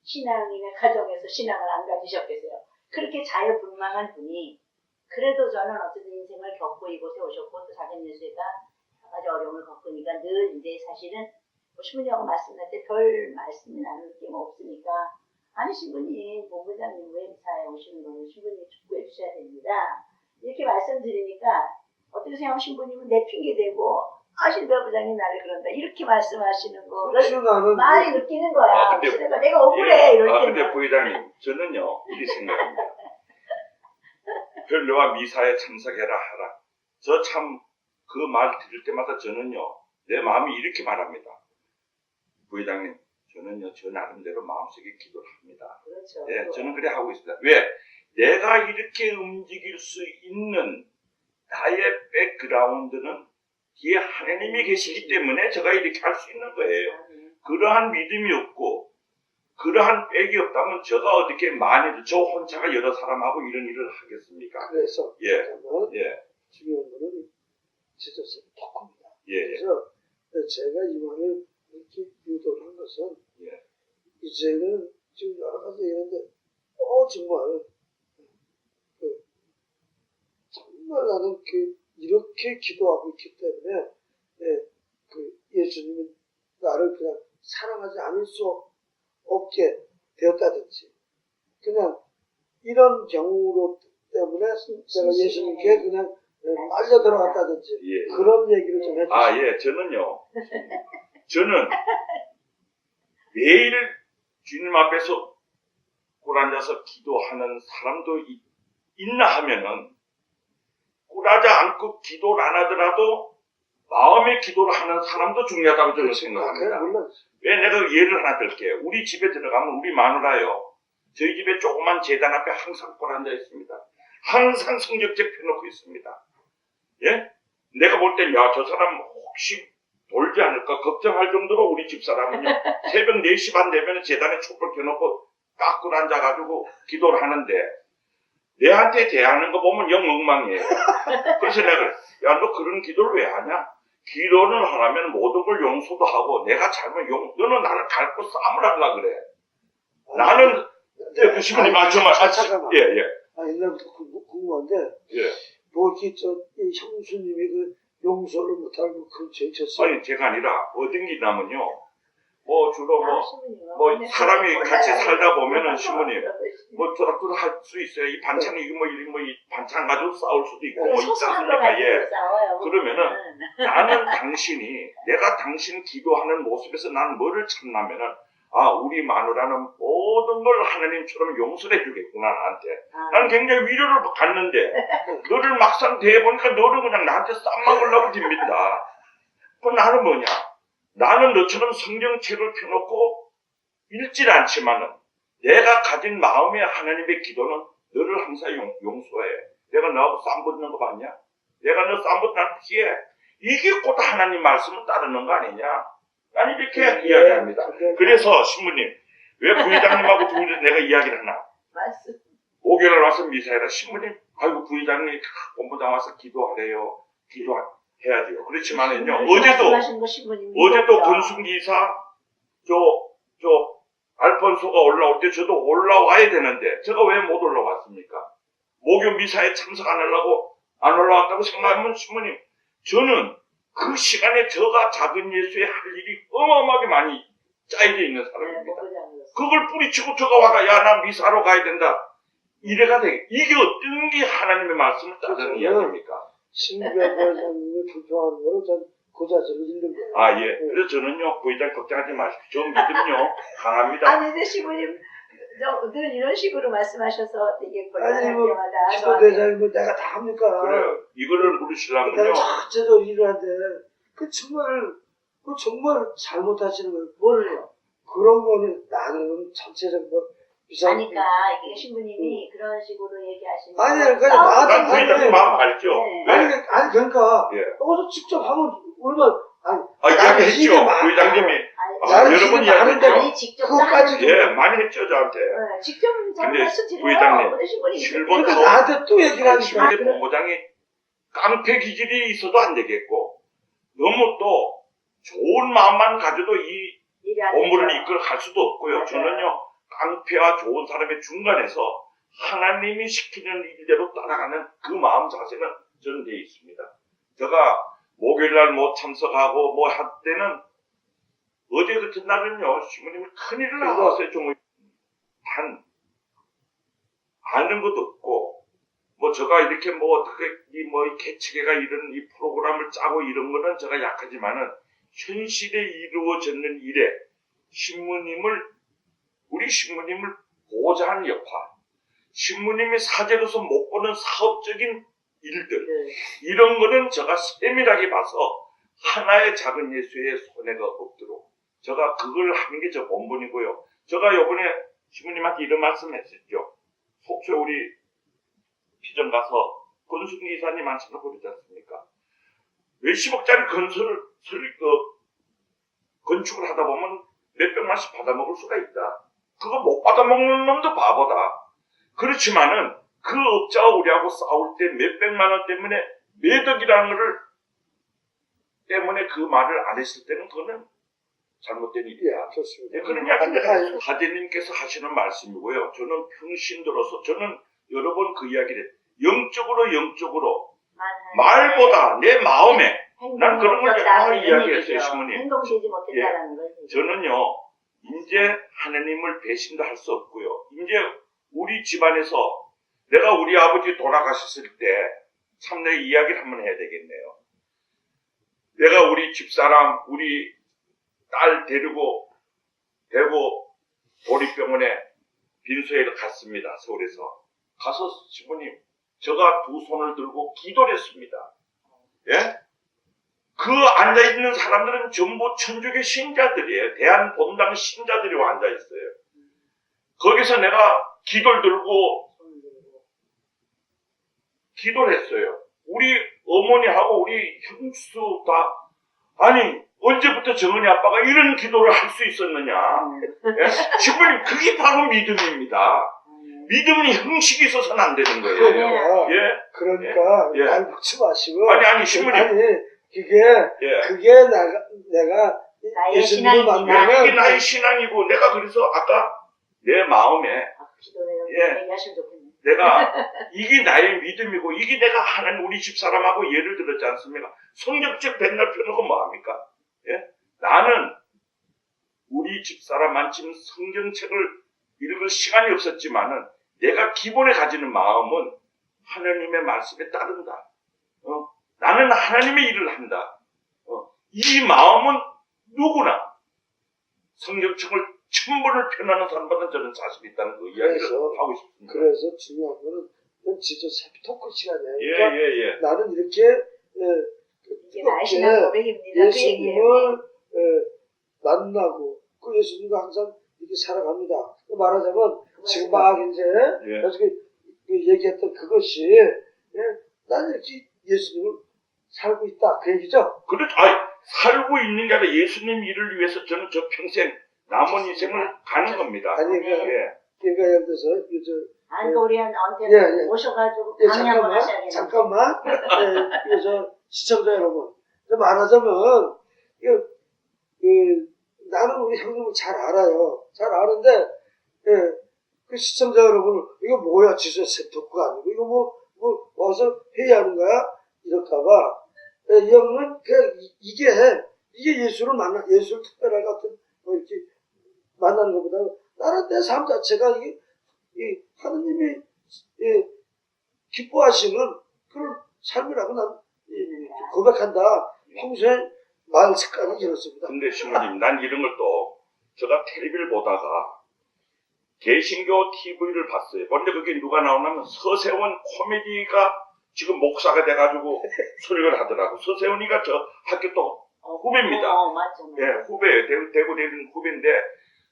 신앙이나 가정에서 신앙을 안 가지셨겠어요. 그렇게 자유분방한 분이 그래도 저는 어쨌든 인생을 겪고 이곳에 오셨고 또 작은 예수가 여러 가지 어려움을 겪으니까 늘 이제 사실은 뭐 신부님하고 말씀할 때 별 말씀이 나눌 게 없으니까 아니 신부님 본부장님 왜 이사에 오시는 거는 신부님이 축구해 주셔야 됩니다. 이렇게 말씀드리니까 어떻게 생각하면 신부님은 내 핑계대고 신부장님 나를 그런다 이렇게 말씀하시는 거를 그렇죠, 나는 많이 느끼는 거야. 아, 근데- 그래서 내가 억울해 이럴 때는. 근데 부회장님, 저는요, 이렇게 생각합니다. 별로와 미사에 참석해라 하라. 저 참, 그 말 들을 때마다 저는요, 내 마음이 이렇게 말합니다. 부회장님, 저는요, 저 나름대로 마음속에 기도를 합니다. 그렇죠. 예, 저는 그래 하고 있습니다. 왜? 내가 이렇게 움직일 수 있는 나의 백그라운드는 뒤에 하나님이 계시기 때문에 제가 이렇게 할 수 있는 거예요. 그러한 믿음이 없고 그러한 백이 없다면 제가 어떻게 만일 저 혼자가 여러 사람하고 이런 일을 하겠습니까? 그래서 예, 저는 예, 중요한 거는 지도자의 토크입니다. 예, 그래서 제가 이 말을 이렇게 유도를 한 것은 예. 이제는 지금 여러 가지 얘기하는데 정말 정말 나는 이렇게 기도하고 있기 때문에 예수님은 나를 그냥 사랑하지 않을 수 없게 되었다든지 그냥 이런 경우로 때문에 내가 예수님께 그냥 빨려 들어갔다든지 예. 그런 얘기를 좀 해주세요. 아, 예, 저는 매일 주님 앞에서 꿇 앉아서 기도하는 사람도 있나 하면은 꿇하지 않고 기도를 안 하더라도 마음의 기도를 하는 사람도 중요하다고 저는 생각합니다. 물론 왜 내가 예를 하나 들게요. 우리 집에 들어가면 우리 마누라요. 저희 집에 조그만 재단 앞에 항상 꿇 앉아 있습니다. 항상 성경책 펴놓고 있습니다. 예? 내가 볼 땐, 야, 저 사람 혹시 돌지 않을까 걱정할 정도로 우리 집사람은요, 새벽 4시 반 되면 재단에 촛불 켜놓고 깎고 앉아가지고 기도를 하는데, 내한테 대하는 거 보면 영 엉망이에요. 그래서 내가, 야, 너 그런 기도를 왜 하냐? 기도를 하려면 모든 걸 용서도 하고, 내가 잘못 너는 나를 갈고 싸움을 하려고 그래. 나는, 그 신부님, 잠깐만. 예, 예. 옛날부터 궁금한데 예. 뭐 이렇게 이 형수님이 그 용서를 못하고 그런 죄 졌어요. 아니, 제가 아니라, 어떤 게 있냐면요, 뭐, 주로 뭐, 사람이 같이 살다 보면은, 신부님, 뭐, 저락저락 할 수 있어요. 이 반찬이, 이 반찬 가지고 싸울 수도 있고, 뭐, 있지 소소한 거 않습니까? 가지고 예. 싸워요. 그러면은, 나는 내가 당신 기도하는 모습에서 나는 뭐를 찾냐면은, 우리 마누라는 모든 걸 하나님처럼 용서를 해주겠구나, 나한테. 나는 굉장히 위로를 갖는데, 너를 막상 대해보니까 너는 그냥 나한테 쌈 먹으려고 듭니다. 그럼 나는 뭐냐? 나는 너처럼 성경책을 펴놓고 읽질 않지만은, 내가 가진 마음의 하나님의 기도는 너를 항상 용서해. 내가 너하고 쌈 붙는 거 봤냐? 내가 너 쌈 붙는 날 피해. 이게 곧 하나님 말씀을 따르는 거 아니냐? 난 이렇게 이야기합니다. 그래서 신부님, 왜 부회장님하고 둘이 내가 이야기를 하나? 맞습니다. 5개월 와서 미사해라. 신부님, 아이고 부회장님 본부장 와서 기도하래요. 기도해야죠. 그렇지만은요, 어제도 건순기사 알폰소가 올라올 때 저도 올라와야 되는데 제가 왜 못 올라왔습니까? 목요 미사에 참석 안 올라왔다고 생각하면 신부님, 저는 그 시간에 저가 작은 예수에 할 일이 어마어마하게 많이 짜여져 있는 사람입니다. 그걸 뿌리치고 저가 와가, 야, 나 미사로 가야 된다. 이래가 돼. 이게 어떤 게 하나님의 말씀을 따르는 이야기입니까? 신부장님이 불평하는 거는 전 고자질을 읽는 거예요. 아, 예. 그래서 저는요, 부회장 걱정하지 마십시오. 저 믿음요, 강합니다. 아니, 근데 신부님, 늘 이런 식으로 말씀하셔서 되게 곤란할 뭐 때마다. 지도대장이 뭐 내가 다 합니까? 그래요. 이거를 물으시려면요. 내가 자체도 일을 하는데 그 정말 잘못하시는 거예요. 뭘요? 그런 거는 나는 전체적으로 뭐 비싼 아니까, 이게 신부님이 그런 식으로 얘기하시는 아니, 거. 그러니까 나한테 난 부회장님 마음 알죠? 네. 왜? 아니 그러니까 예. 여기서 직접 하면 얼마나 나는 이게 이야기했죠. 많아. 부회장님이. 나는 여러 번 이게 많은데 이야기했죠. 아니 직접 그것까지도 예, 많이 했죠, 저한테. 직접 근데 말씀 드려요. 부회장님, 어르신 분이 실버도 그러니까 나한테 또 얘기를 하니까 신문대 본부장이 깡패 기질이 있어도 안 되겠고, 너무 또 좋은 마음만 가져도 이 일이 안 본부를 되죠. 이끌어갈 수도 없고요. 맞아요. 저는요, 깡패와 좋은 사람의 중간에서 하나님이 시키는 일대로 따라가는 그 마음 자세는 저는 돼 있습니다. 제가 목요일날 뭐 참석하고 뭐 할 때는 어제 같은 날은요, 시모님이 큰일을 하고 왔어요. 좀 단 아는 것도 없고, 뭐 제가 이렇게 뭐 어떻게 이 개척회가 이런 이 프로그램을 짜고 이런 거는 제가 약하지만은 현실에 이루어졌는 일에 우리 신부님을 보호자 하는 역할, 신부님이 사제로서 못 보는 사업적인 일들, 네. 이런 거는 제가 세밀하게 봐서 하나의 작은 예수의 손해가 없도록 제가 그걸 하는 게 저 본분이고요. 제가 요번에 신부님한테 이런 말씀 했었죠. 속초에 우리 피정 가서 건순기사님 한차로 그러지 않습니까? 몇십억짜리 건축을 하다 보면 몇백만씩 받아먹을 수가 있다. 그거 못 받아먹는 놈도 바보다. 그렇지만은 그 업자가 우리하고 싸울 때 몇백만 원 때문에 매덕이라는 거를 때문에 그 말을 안 했을 때는 그거는 잘못된 일이야. 좋습니다. 예, 그런 이야기를 하대님께서 하시는 말씀이고요. 저는 평신도로서 저는 여러 번 그 이야기를 영적으로 말보다 내 마음에 난 그런 걸 다 이야기했어요, 신부님. 행동되지 못했다라는 걸. 저는요, 이제 하나님을 배신도 할 수 없고요. 이제 우리 집안에서 내가 우리 아버지 돌아가셨을 때 참 내 이야기를 한번 해야 되겠네요. 내가 우리 집사람, 우리 딸 데리고 대구 도립병원에 빈소에 갔습니다. 서울에서. 가서 시부님, 제가 두 손을 들고 기도를 했습니다. 예? 그 앉아있는 사람들은 전부 천주교 신자들이에요. 대한본당 신자들이 와 앉아있어요. 거기서 내가 기도를 들고 기도를 했어요. 우리 어머니하고 우리 형수 다, 아니, 언제부터 정은이 아빠가 이런 기도를 할 수 있었느냐. 예? 시부님, 그게 바로 믿음입니다. 믿음이 형식이 있어서는 안 되는 거예요. 그러니까, 예? 그러니까 예. 날 묻지 마시고 아니, 신부님. 아니 예. 그게 내가 나의 예수님을 신앙입니다. 만나면 이게 나의 신앙이고, 내가 그래서 아까 내 마음에 기도를 예. 얘기하시면 좋겠네. 내가 이게 나의 믿음이고, 이게 내가 하나님 우리 집사람하고 예를 들었지 않습니까? 성경책 맨날 펴놓고 뭐합니까? 예? 나는 우리 집사람만치는 성경책을 읽을 시간이 없었지만은 내가 기본에 가지는 마음은 하나님의 말씀에 따른다. 나는 하나님의 일을 한다. 이 마음은 누구나 성경책을 1000번을 펴나는 사람보다 저는 자신 있다는 그 이야기를 그래서- 하고 싶습니다. 그래서 중요한 거는 이건 진짜 토크 시간이야. 예, 그러니까 예, 예. 나는 이렇게 이게 나의 신앙 고백입니다. 그 얘기예요. 예수님을 만나고 그 예수님과 항상 이렇게 살아갑니다. 말하자면 지금 막 이제 예. 나중에 얘기했던 그것이 나는 이렇게 예수님을 살고 있다 그 얘기죠. 그렇죠. 살고 있는 게 아니라 예수님 일을 위해서 저는 저 평생 남은 인생을 가는 겁니다. 아니 네. 예. 그러니까 예를 들어서 아니, 우리한테 예. 모셔가지고 강의 한번 하셔야겠네요. 잠깐만 저 시청자 여러분 말하자면 나는 우리 형님을 잘 알아요. 잘 아는데 그 시청자 여러분 이거 뭐야 진짜 세토크가 아니고 이거 뭐 와서 회의하는 거야 이럴까봐 이 형은 그냥 이게 예수를 예수를 특별하게 같은 뭐 이렇게 만나는 것보다 나는 내 삶 자체가 이 하느님이 기뻐하시는 그런 삶이라고 난 고백한다. 평소에 말 습관이 이렇습니다. 근데 신부님, 난 이런 걸 또 제가 텔레비를 보다가 개신교 TV를 봤어요. 근데 그게 누가 나오냐면 서세원 코미디가 지금 목사가 돼가지고 설교를 하더라고. 서세원이가 저 학교 또 후배입니다. 맞죠. 예, 후배예요. 대구 대리는 후배인데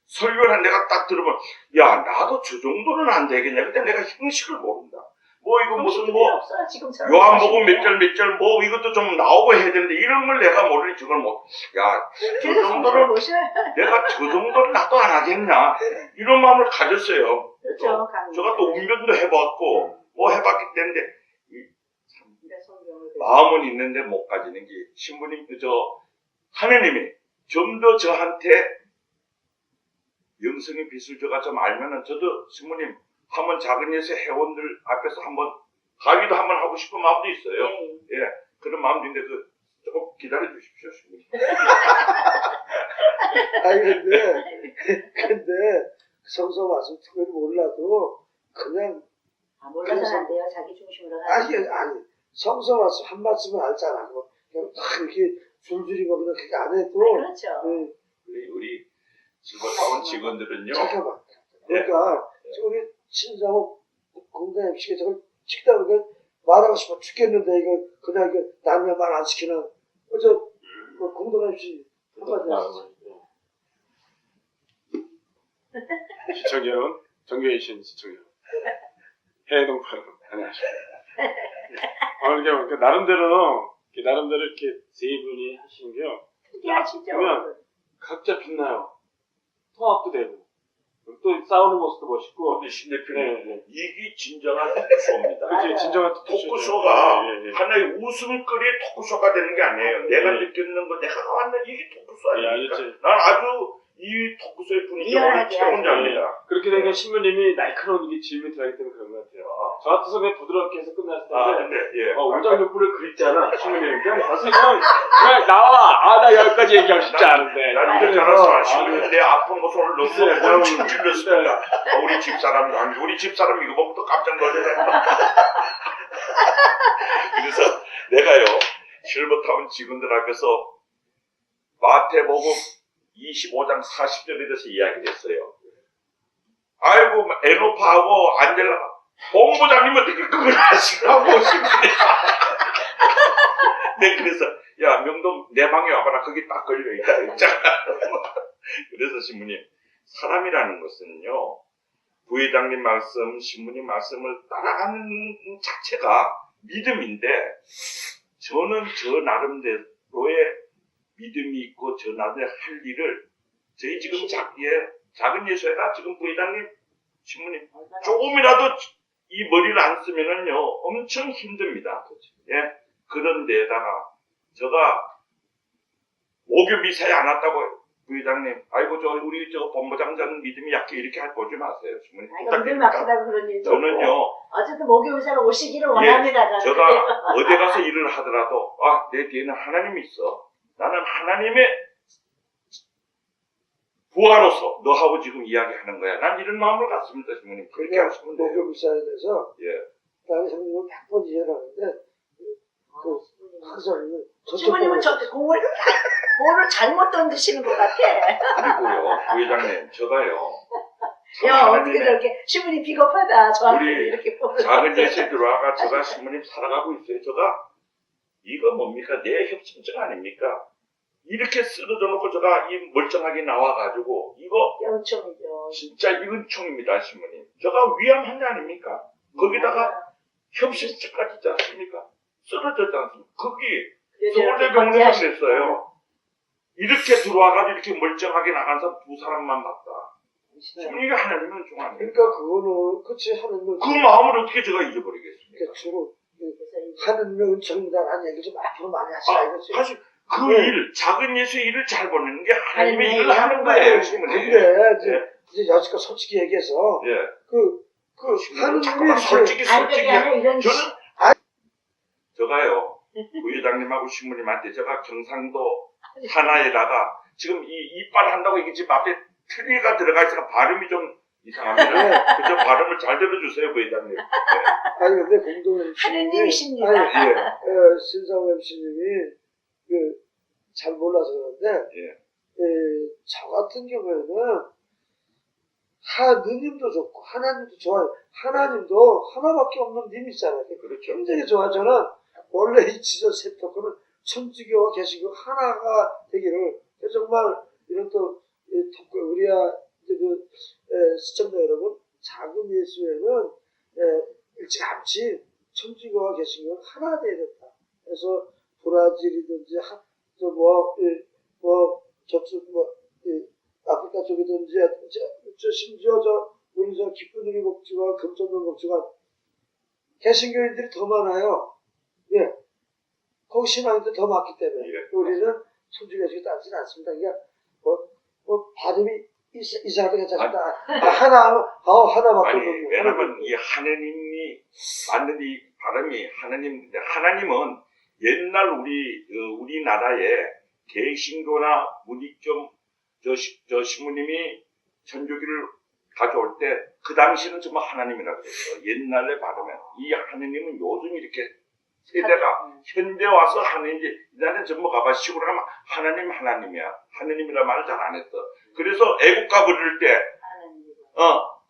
설교를 한 내가 딱 들으면 야 나도 저 정도는 안 되겠냐. 근데 내가 형식을 모른다. 뭐 이거 무슨 뭐 없어요, 지금처럼. 요한복음 몇 절 뭐 이것도 좀 나오고 해야 되는데 이런 걸 내가 모르니 저걸 뭐 야 저 그래서 정도를 보셔야 내가 저 정도는 나도 안 하겠냐 이런 마음을 가졌어요. 그렇죠. 제가 또 운전도 해봤고 뭐 해봤기 때문에 성경을 마음은 있는데 못 가지는 게 신부님 그저 하느님이 좀 더 저한테 영성의 빛을 줘가 좀 알면은 저도 신부님 한번 작은 예수 회원들 앞에서 한번 가기도 한번 하고 싶은 마음도 있어요. 네. 예, 그런 마음도 있는데 조금 기다려 주십시오, 신부님. 아니 근데 성서 말씀 특별히 몰라도 그냥 몰라서는 안 돼요. 자기 중심으로 아니 성서 말씀 한 말씀을 알잖아. 그냥 딱 이렇게 줄줄이 뭐 그냥 그렇게 안 해도 그렇죠. 우리 즐거운 직원들은요. 잠깐만. 그러니까 우리 친정호 공단 MC가 저걸 찍다 보니까 말하고 싶어 죽겠는데 이거 그냥 이거 남의 말 안 시키는 어저 공단 MC 한마디 하시죠. 시청자 여러분, 정교해주신 시청자 여러분, 해동파 여러분, 안녕하십니까. 오늘 나름대로 이렇게 세 분이 하시는 게요. 특이하시죠? 보면 각자 빛나요. 통합도 되고, 또 싸우는 모습도 멋있고. 우리 신 대표님 네. 이게 진정한 토크쇼입니다. 그치, 진정한 토크쇼가 예. 하나의 웃음거리의 토크쇼가 되는 게 아니에요. 내가 느끼는 거 내가 왔는 이게 토크쇼 아닙니까? 알겠지. 난 아주 이 토크쇼의 분위기가 미안하게 최고인 줄 압니다. 그렇게 되니까 신부님이 날카로운 이게 질문이 들어가기 때문에 그런 것 같아요. 저 같아서 그냥 부드럽게 해서 끝났을 텐데, 근데 예. 우장육부를 그리잖아, 신부님. 그냥 봐서 그냥 나와! 나 여기까지 얘기하고 싶지 않은데. 난 이렇게 알아서 신부님 내 아픈 모습을 너무 엄청 찔렀습니다. 우리 집사람 이거 보고 또 깜짝 놀래. 그래서 내가요 실버타운 직원들 앞에서 마태복음 25장 40절에 대해서 이야기를 했어요. 아이고 에노파하고 안젤라 본부장님 어떻게 그걸 하시라고 신부님. 네, 그래서 야 명동 내 방에 와봐라 거기 딱 걸려있다 있잖아. 그래서 신부님 사람이라는 것은요 부회장님 말씀 신부님 말씀을 따라가는 자체가 믿음인데 저는 저 나름대로의 믿음이 있고 저 나름대로 할 일을 저희 지금 작은 예수회가 지금 부회장님 신부님 조금이라도 이 머리를 안 쓰면은요 엄청 힘듭니다. 예, 그런데다가 제가 목요 미사에 안 왔다고 부회장님 아이고 우리 본부장전 믿음이 약해 이렇게 보지 마세요. 신부님 늘 막히다고 그런 일도 저는요 어쨌든 목요일사로 오시기를 원합니다. 제가 어디 가서 일을 하더라도 내 뒤에는 하나님이 있어. 나는 하나님의 부하로서 너하고 지금 이야기하는 거야. 난 이런 마음을 갖습니다. 신부님 그렇게 하시면 돼요. 목욕사에 대해서 예. 나는 형님은 100번 이해를 하는데 항상 신부님은 공을 잘못 던지시는 것 같아. 그리고요 부회장님 제가요 야 어떻게 저렇게 신부님 비겁하다. 저한테 우리 이렇게 보는 작은 예수에 들어와가 제가 신부님 살아가고 있어요. 제가 이거 뭡니까 내 협심증 아닙니까? 이렇게 쓰러져 놓고 제가 이 멀쩡하게 나와가지고 이거 연총이죠. 진짜 이 은총입니다 신부님. 제가 위험한 게 아닙니까? 거기다가 협심증까지 있지 않습니까? 쓰러졌지 않습니까? 거기 서울대 병원에서 그랬어요. 이렇게 들어와가지고 이렇게 멀쩡하게 나간 사람 두 사람만 봤다. 지금 이게 하나님은 중요한 거예요. 그러니까 그거는 그치 하느님은 그 마음을 어떻게 제가 잊어버리겠습니까? 그러니까 주로 하느님의 은총이다라는 얘기 좀 앞으로 많이 하시라 이거지. 사실 그 일, 작은 예수의 일을 잘 보내는 게 하나님의 일을 하는 거예요. 신부님. 근데 이제 여지껏 솔직히 얘기해서 예. 그 잠깐만 하느님이 솔직히 이런 저는 제가요 부회장님하고 신부님한테 제가 경상도 하나에다가 지금 이 이빨 한다고 이게 지금 앞에 트리가 들어가 있어서 발음이 좀 이상합니다. 그저 발음을 잘 들어주세요 부회장님. 네. 아니 근데 공동 MC님이 하느님이십니다. 예. 신상호 MC님이 잘 몰라서 그런데 저 같은 경우에는 하느님도 좋고 하나님도 좋아요. 하나님도 하나밖에 없는 님이잖아요. 그렇죠. 굉장히 좋아요. 저는 원래 이 지저스 챕터는 천주교와 개신교 하나가 되기를 정말 이런 또 우리야 이제 시청자 여러분 작은 예수에는 일찌감치 천주교와 개신교는 하나 돼야 된다. 그래서 브라질이든지 아프리카 쪽이든지 심지어 우리 기쁜누리 복지관, 금천동 복지관 개신교인들이 더 많아요. 예, 거기 신앙인들 더 많기 때문에 우리는 천주교 개신교 따지는 않습니다. 그러니까 발음이 이상하게 괜찮습니다. 하나 맞거든요. 왜냐면 이 하느님이 맞는 이 발음이 하나님은 옛날 우리나라에 개신교나 무익점 저 신부님이 천주교를 가져올 때 그 당시는 정말 하나님이라고 그랬어요. 옛날에 발음에 이 하느님은 요즘 이렇게 세대가 현대 와서 하느님 이제는 전부 가봐 시골에 가면 하나님이야. 하느님이라 말을 잘 안 했어. 그래서 애국가 부를 때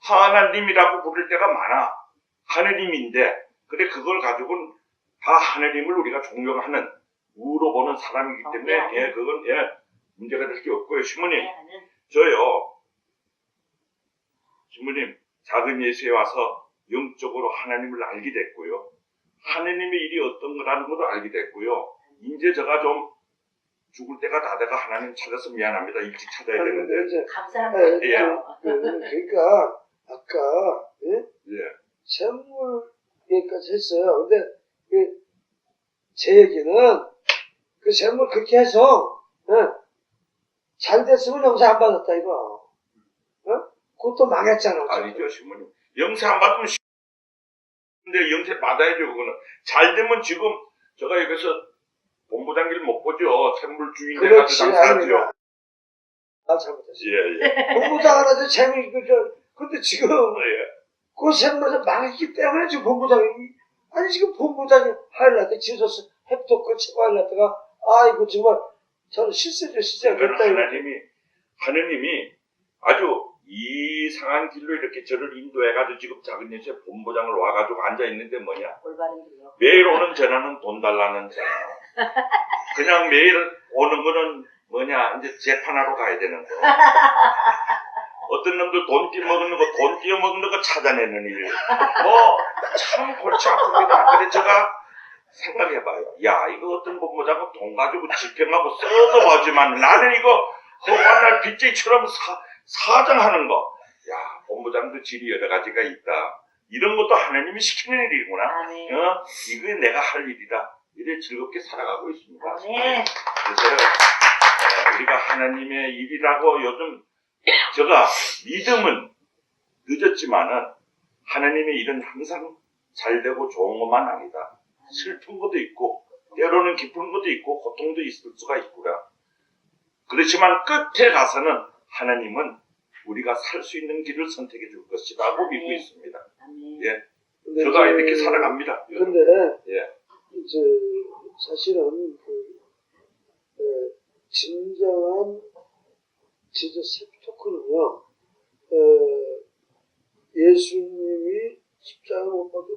하나님이라고 부를 때가 많아. 하느님인데 그래 그걸 가지고는 다 하느님을 우리가 존경하는 우로 보는 사람이기 때문에 그건 문제가 될 게 없고요. 신부님 저요 신부님 작은 예수에 와서 영적으로 하나님을 알게 됐고요. 하느님의 일이 어떤 거라는 것도 알게 됐고요. 이제 제가 좀 죽을 때가 다 돼가 하나님 찾아서 미안합니다. 일찍 찾아야 되는데. 감사합니다. 그러니까 아까 샘물 얘기까지 했어요. 근데 제 얘기는 그 샘물 그렇게 해서 잘 됐으면 영사 안 받았다 이거. 그것도 망했잖아. 아니죠, 신부님. 영세 안 받으면 근데 영세 받아야죠, 그거는. 잘 되면 지금 제가 여기서 본부장님을 못 보죠. 샘물 주인 돼가지고 장사하죠. 잘못했어요. 본부장 하나도 재미 근데 지금 그 샘물에서 망했기 때문에 지금 본부장이 지금 본부장이 하이라이트 지어서 햅토크 치고 하이라이트가 이거 정말 저는 실수죠. 하느님이 아주 이상한 길로 이렇게 저를 인도해가지고 지금 작은 예수의 본부장을 와가지고 앉아있는데 뭐냐? 매일 오는 전화는 돈 달라는 전화. 그냥 매일 오는 거는 뭐냐? 이제 재판하러 가야 되는 거. 어떤 놈들 돈 띄어먹는 거 찾아내는 일. 참 골치 아픕니다. 그래 제가 생각해봐요. 야 이거 어떤 본부장은 돈 가지고 집행하고 써도 보지만 나는 이거 허구한 날 빚쟁이처럼 사정하는 거. 야, 본부장도 질이 여러 가지가 있다. 이런 것도 하나님이 시키는 일이구나. 이게 내가 할 일이다. 이래 즐겁게 살아가고 있습니다. 그래서 우리가 하나님의 일이라고 요즘 제가 믿음은 늦었지만은 하나님의 일은 항상 잘 되고 좋은 것만 아니다. 슬픈 것도 있고 때로는 기쁜 것도 있고 고통도 있을 수가 있구나. 그렇지만 끝에 가서는 하나님은 우리가 살 수 있는 길을 선택해 줄 것이라고 믿고 있습니다. 예, 제가 이렇게 살아갑니다. 근데 사실은 진정한 세프토크는요, 예수님이 십자가 못 박혀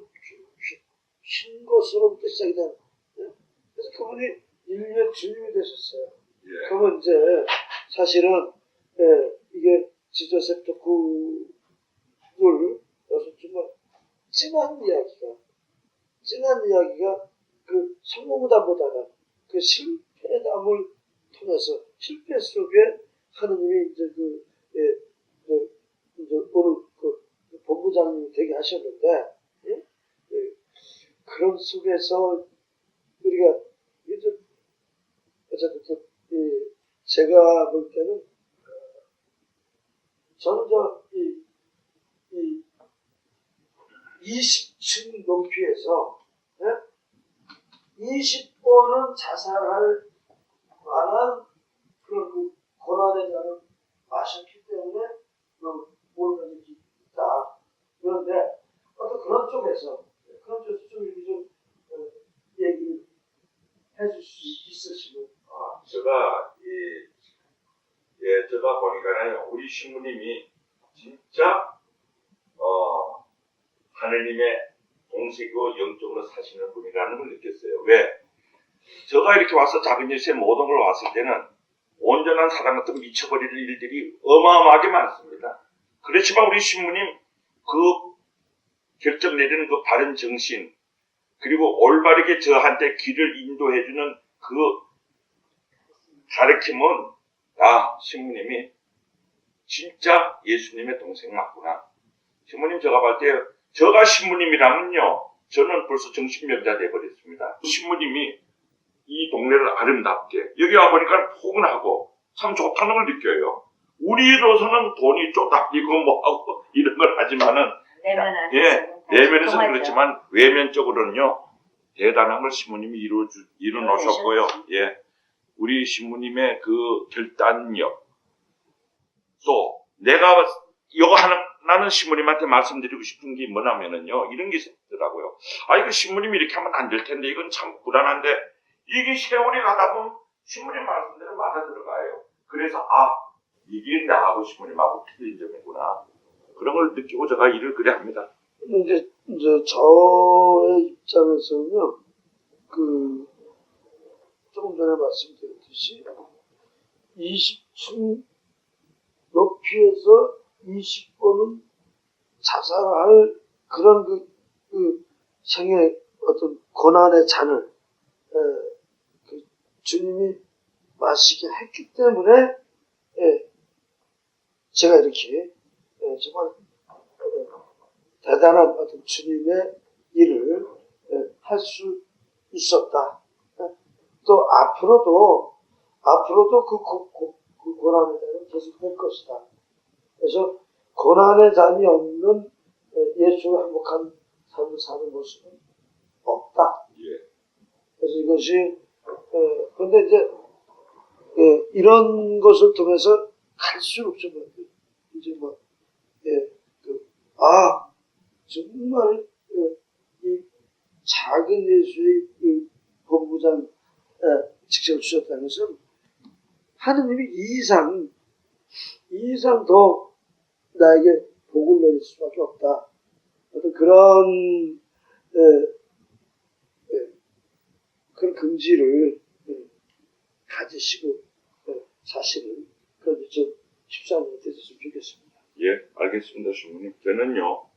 신 것으로부터 시작이 된. 그래서 그분이 인류의 주님이 되셨어요. 그러면 이제 사실은 이게 지저세프토크를 여기서 정말 진한 이야기가 그 성공담보다는 그 실패담을 통해서 실패 속에 하느님이 이제 오늘 본부장님이 되게 하셨는데 그런 속에서 우리가 이제 어쨌든 제가 볼 때는 저는 이 20층 높이에서 20번은 자살할 만한 그런 고난의 잔을 마셨기 때문에 모르는 게 있다. 그런데 어떤 그런 쪽에서 좀 이렇게 좀 얘기를 해줄 수 있으시면. 제가 보니까는 우리 신부님이 진짜 하느님의 동식이고 영적으로 사시는 분이라는 걸 느꼈어요. 왜? 제가 이렇게 와서 작은 예수의 모든 걸 왔을 때는 온전한 사람 같은 미쳐버릴 일들이 어마어마하게 많습니다. 그렇지만 우리 신부님 결정 내리는 그 바른 정신, 그리고 올바르게 저한테 길을 인도해주는 그 가르침은, 신부님이 진짜 예수님의 동생 맞구나. 신부님 제가 볼 때, 저가 신부님이라면요, 저는 벌써 정신병자 돼버렸습니다. 신부님이 이 동네를 아름답게, 여기 와보니까 포근하고 참 좋다는 걸 느껴요. 우리로서는 돈이 쪼답이고 뭐하고 이런 걸 하지만은, 내면에서는 그렇지만 외면적으로는요, 대단한 걸 신부님이 이루어놓으셨고요. 우리 신부님의 그 결단력, 또 내가 나는 신부님한테 말씀드리고 싶은 게 뭐냐면은요, 이런 게 있더라고요. 이거 신부님이 이렇게 하면 안 될 텐데, 이건 참 불안한데, 이게 세월이 가다 보면 신부님 말씀대로 맞아 들어가요. 그래서 이게 나하고 신부님하고 틀린 점이구나. 그런 걸 느끼고 제가 일을 그래 합니다. 이제 저의 입장에서는요, 조금 전에 말씀드렸듯이 20층 높이에서 20번은 자살할 그런 생의 어떤 고난의 잔을 주님이 마시게 했기 때문에 제가 이렇게 정말 대단한 어떤 주님의 일을 할 수 있었다. 또 앞으로도 그 고난의 잔은 계속될 것이다. 그래서 고난의 잔이 없는 예수의 행복한 삶을 사는 모습은 없다. 그래서 이것이 근데 이제 이런 것을 통해서 갈수록 좀 이제 정말 이 작은 예수의 이 본부장 직책을 주셨다는 것은 하느님이 이 이상 더 나에게 복을 내릴 수밖에 없다. 어떤 그런 그런 긍지를 가지시고 사실은 그런데 좀 십사년이 되셨으면 좋겠습니다. 알겠습니다, 신부님. 저는요,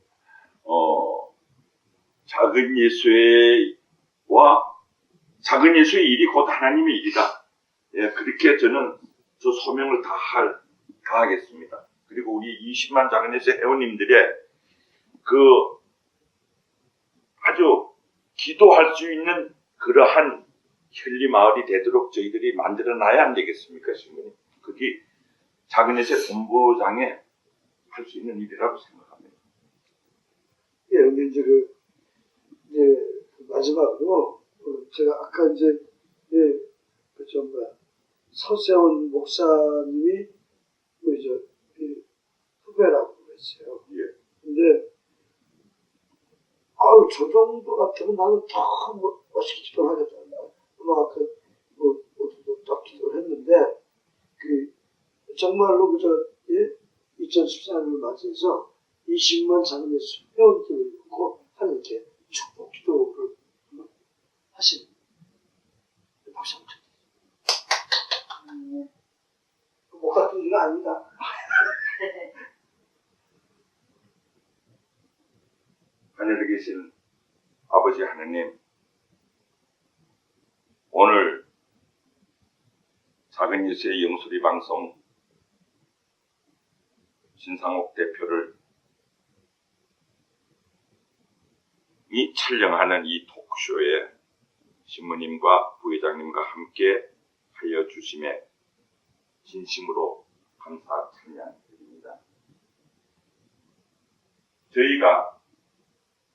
작은 예수의 일이 곧 하나님의 일이다. 그렇게 저는 저 소명을 다하겠습니다. 그리고 우리 20만 작은 예수 회원님들의 아주 기도할 수 있는 그러한 혈리 마을이 되도록 저희들이 만들어 놔야 안 되겠습니까, 신부님? 그게 작은 예수의 본부장에 할 수 있는 일이라고 생각합니다. 근데 이제 마지막으로 제가 아까 이제 서세원 목사님이 후배라고 그랬어요. 근데 저 정도 같으면 나는 더 멋있게 기도하겠다. 아까 딱 기도를 했는데 정말로 2014년을 맞이해서 20만 작은 예수 회원들을 놓고 하나님께 축복 기도를 하신 박수 한번 쳐주세요. 목 같은 일은 아닙니다. 하늘에 계신 아버지 하나님, 오늘 작은 예수의 영소리 방송 신상옥 대표를 촬영하는 이 토크쇼에 신부님과 부회장님과 함께 하여 주심에 진심으로 감사 찬양드립니다. 저희가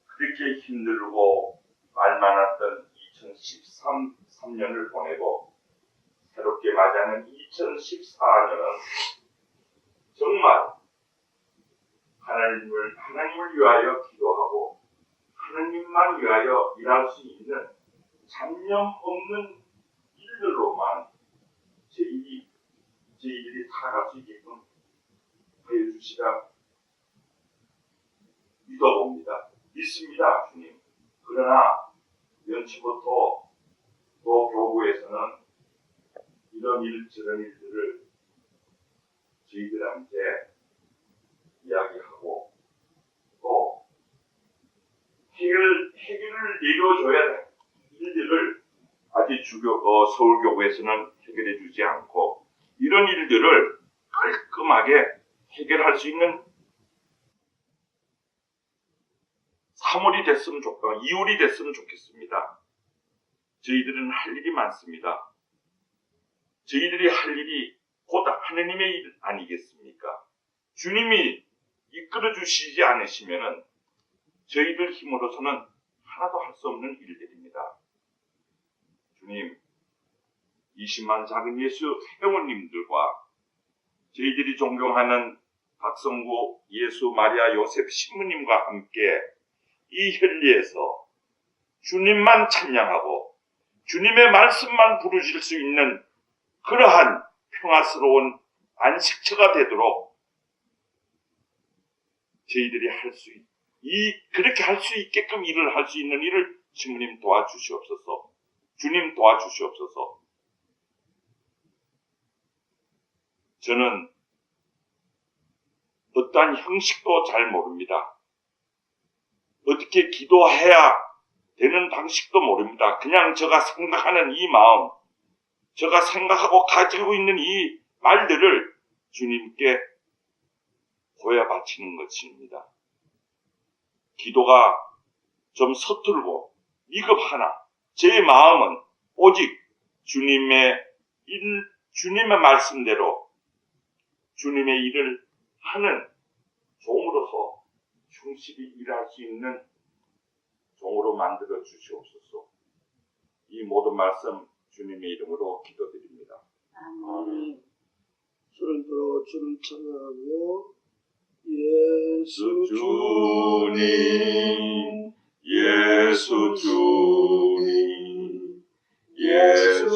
그렇게 힘들고 말 많았던 2013년을 보내고 새롭게 맞이하는 2014년은 정말 하나님을 위하여 기도하고 하나님만 위하여 일할 수 있는 잡념 없는 일들로만 저희들이 살아갈 수 있게끔 하여 주시라 믿습니다, 주님. 그러나 연초부터 또 교구에서는 이런 저런 일들을 저희들한테 이야기하고 또 해결을 내려줘야 될 일들을 아직 서울교구에서는 해결해 주지 않고 이런 일들을 깔끔하게 해결할 수 있는 3월이 됐으면 2월이 됐으면 좋겠습니다. 저희들은 할 일이 많습니다. 저희들이 할 일이 곧 하느님의 일 아니겠습니까? 주님이 이끌어 주시지 않으시면은 저희들 힘으로서는 하나도 할 수 없는 일들입니다. 주님, 20만 작은 예수 회원님들과 저희들이 존경하는 박성구 예수 마리아 요셉 신부님과 함께 이 현리에서 주님만 찬양하고 주님의 말씀만 부르실 수 있는 그러한 평화스러운 안식처가 되도록 저희들이 그렇게 할 수 있게끔 일을 할 수 있는 일을 신부님 도와주시옵소서. 주님 도와주시옵소서. 저는 어떠한 형식도 잘 모릅니다. 어떻게 기도해야 되는 방식도 모릅니다. 그냥 제가 생각하는 이 마음, 제가 생각하고 가지고 있는 이 말들을 주님께 보여 바치는 것입니다. 기도가 좀 서툴고 미흡하나 제 마음은 오직 주님의 말씀대로 주님의 일을 하는 종으로서 충실히 일할 수 있는 종으로 만들어 주시옵소서. 이 모든 말씀 주님의 이름으로 기도드립니다. 아멘. 손을 들어 주를 찬양하며 예수 주님, 예수 주님, 예수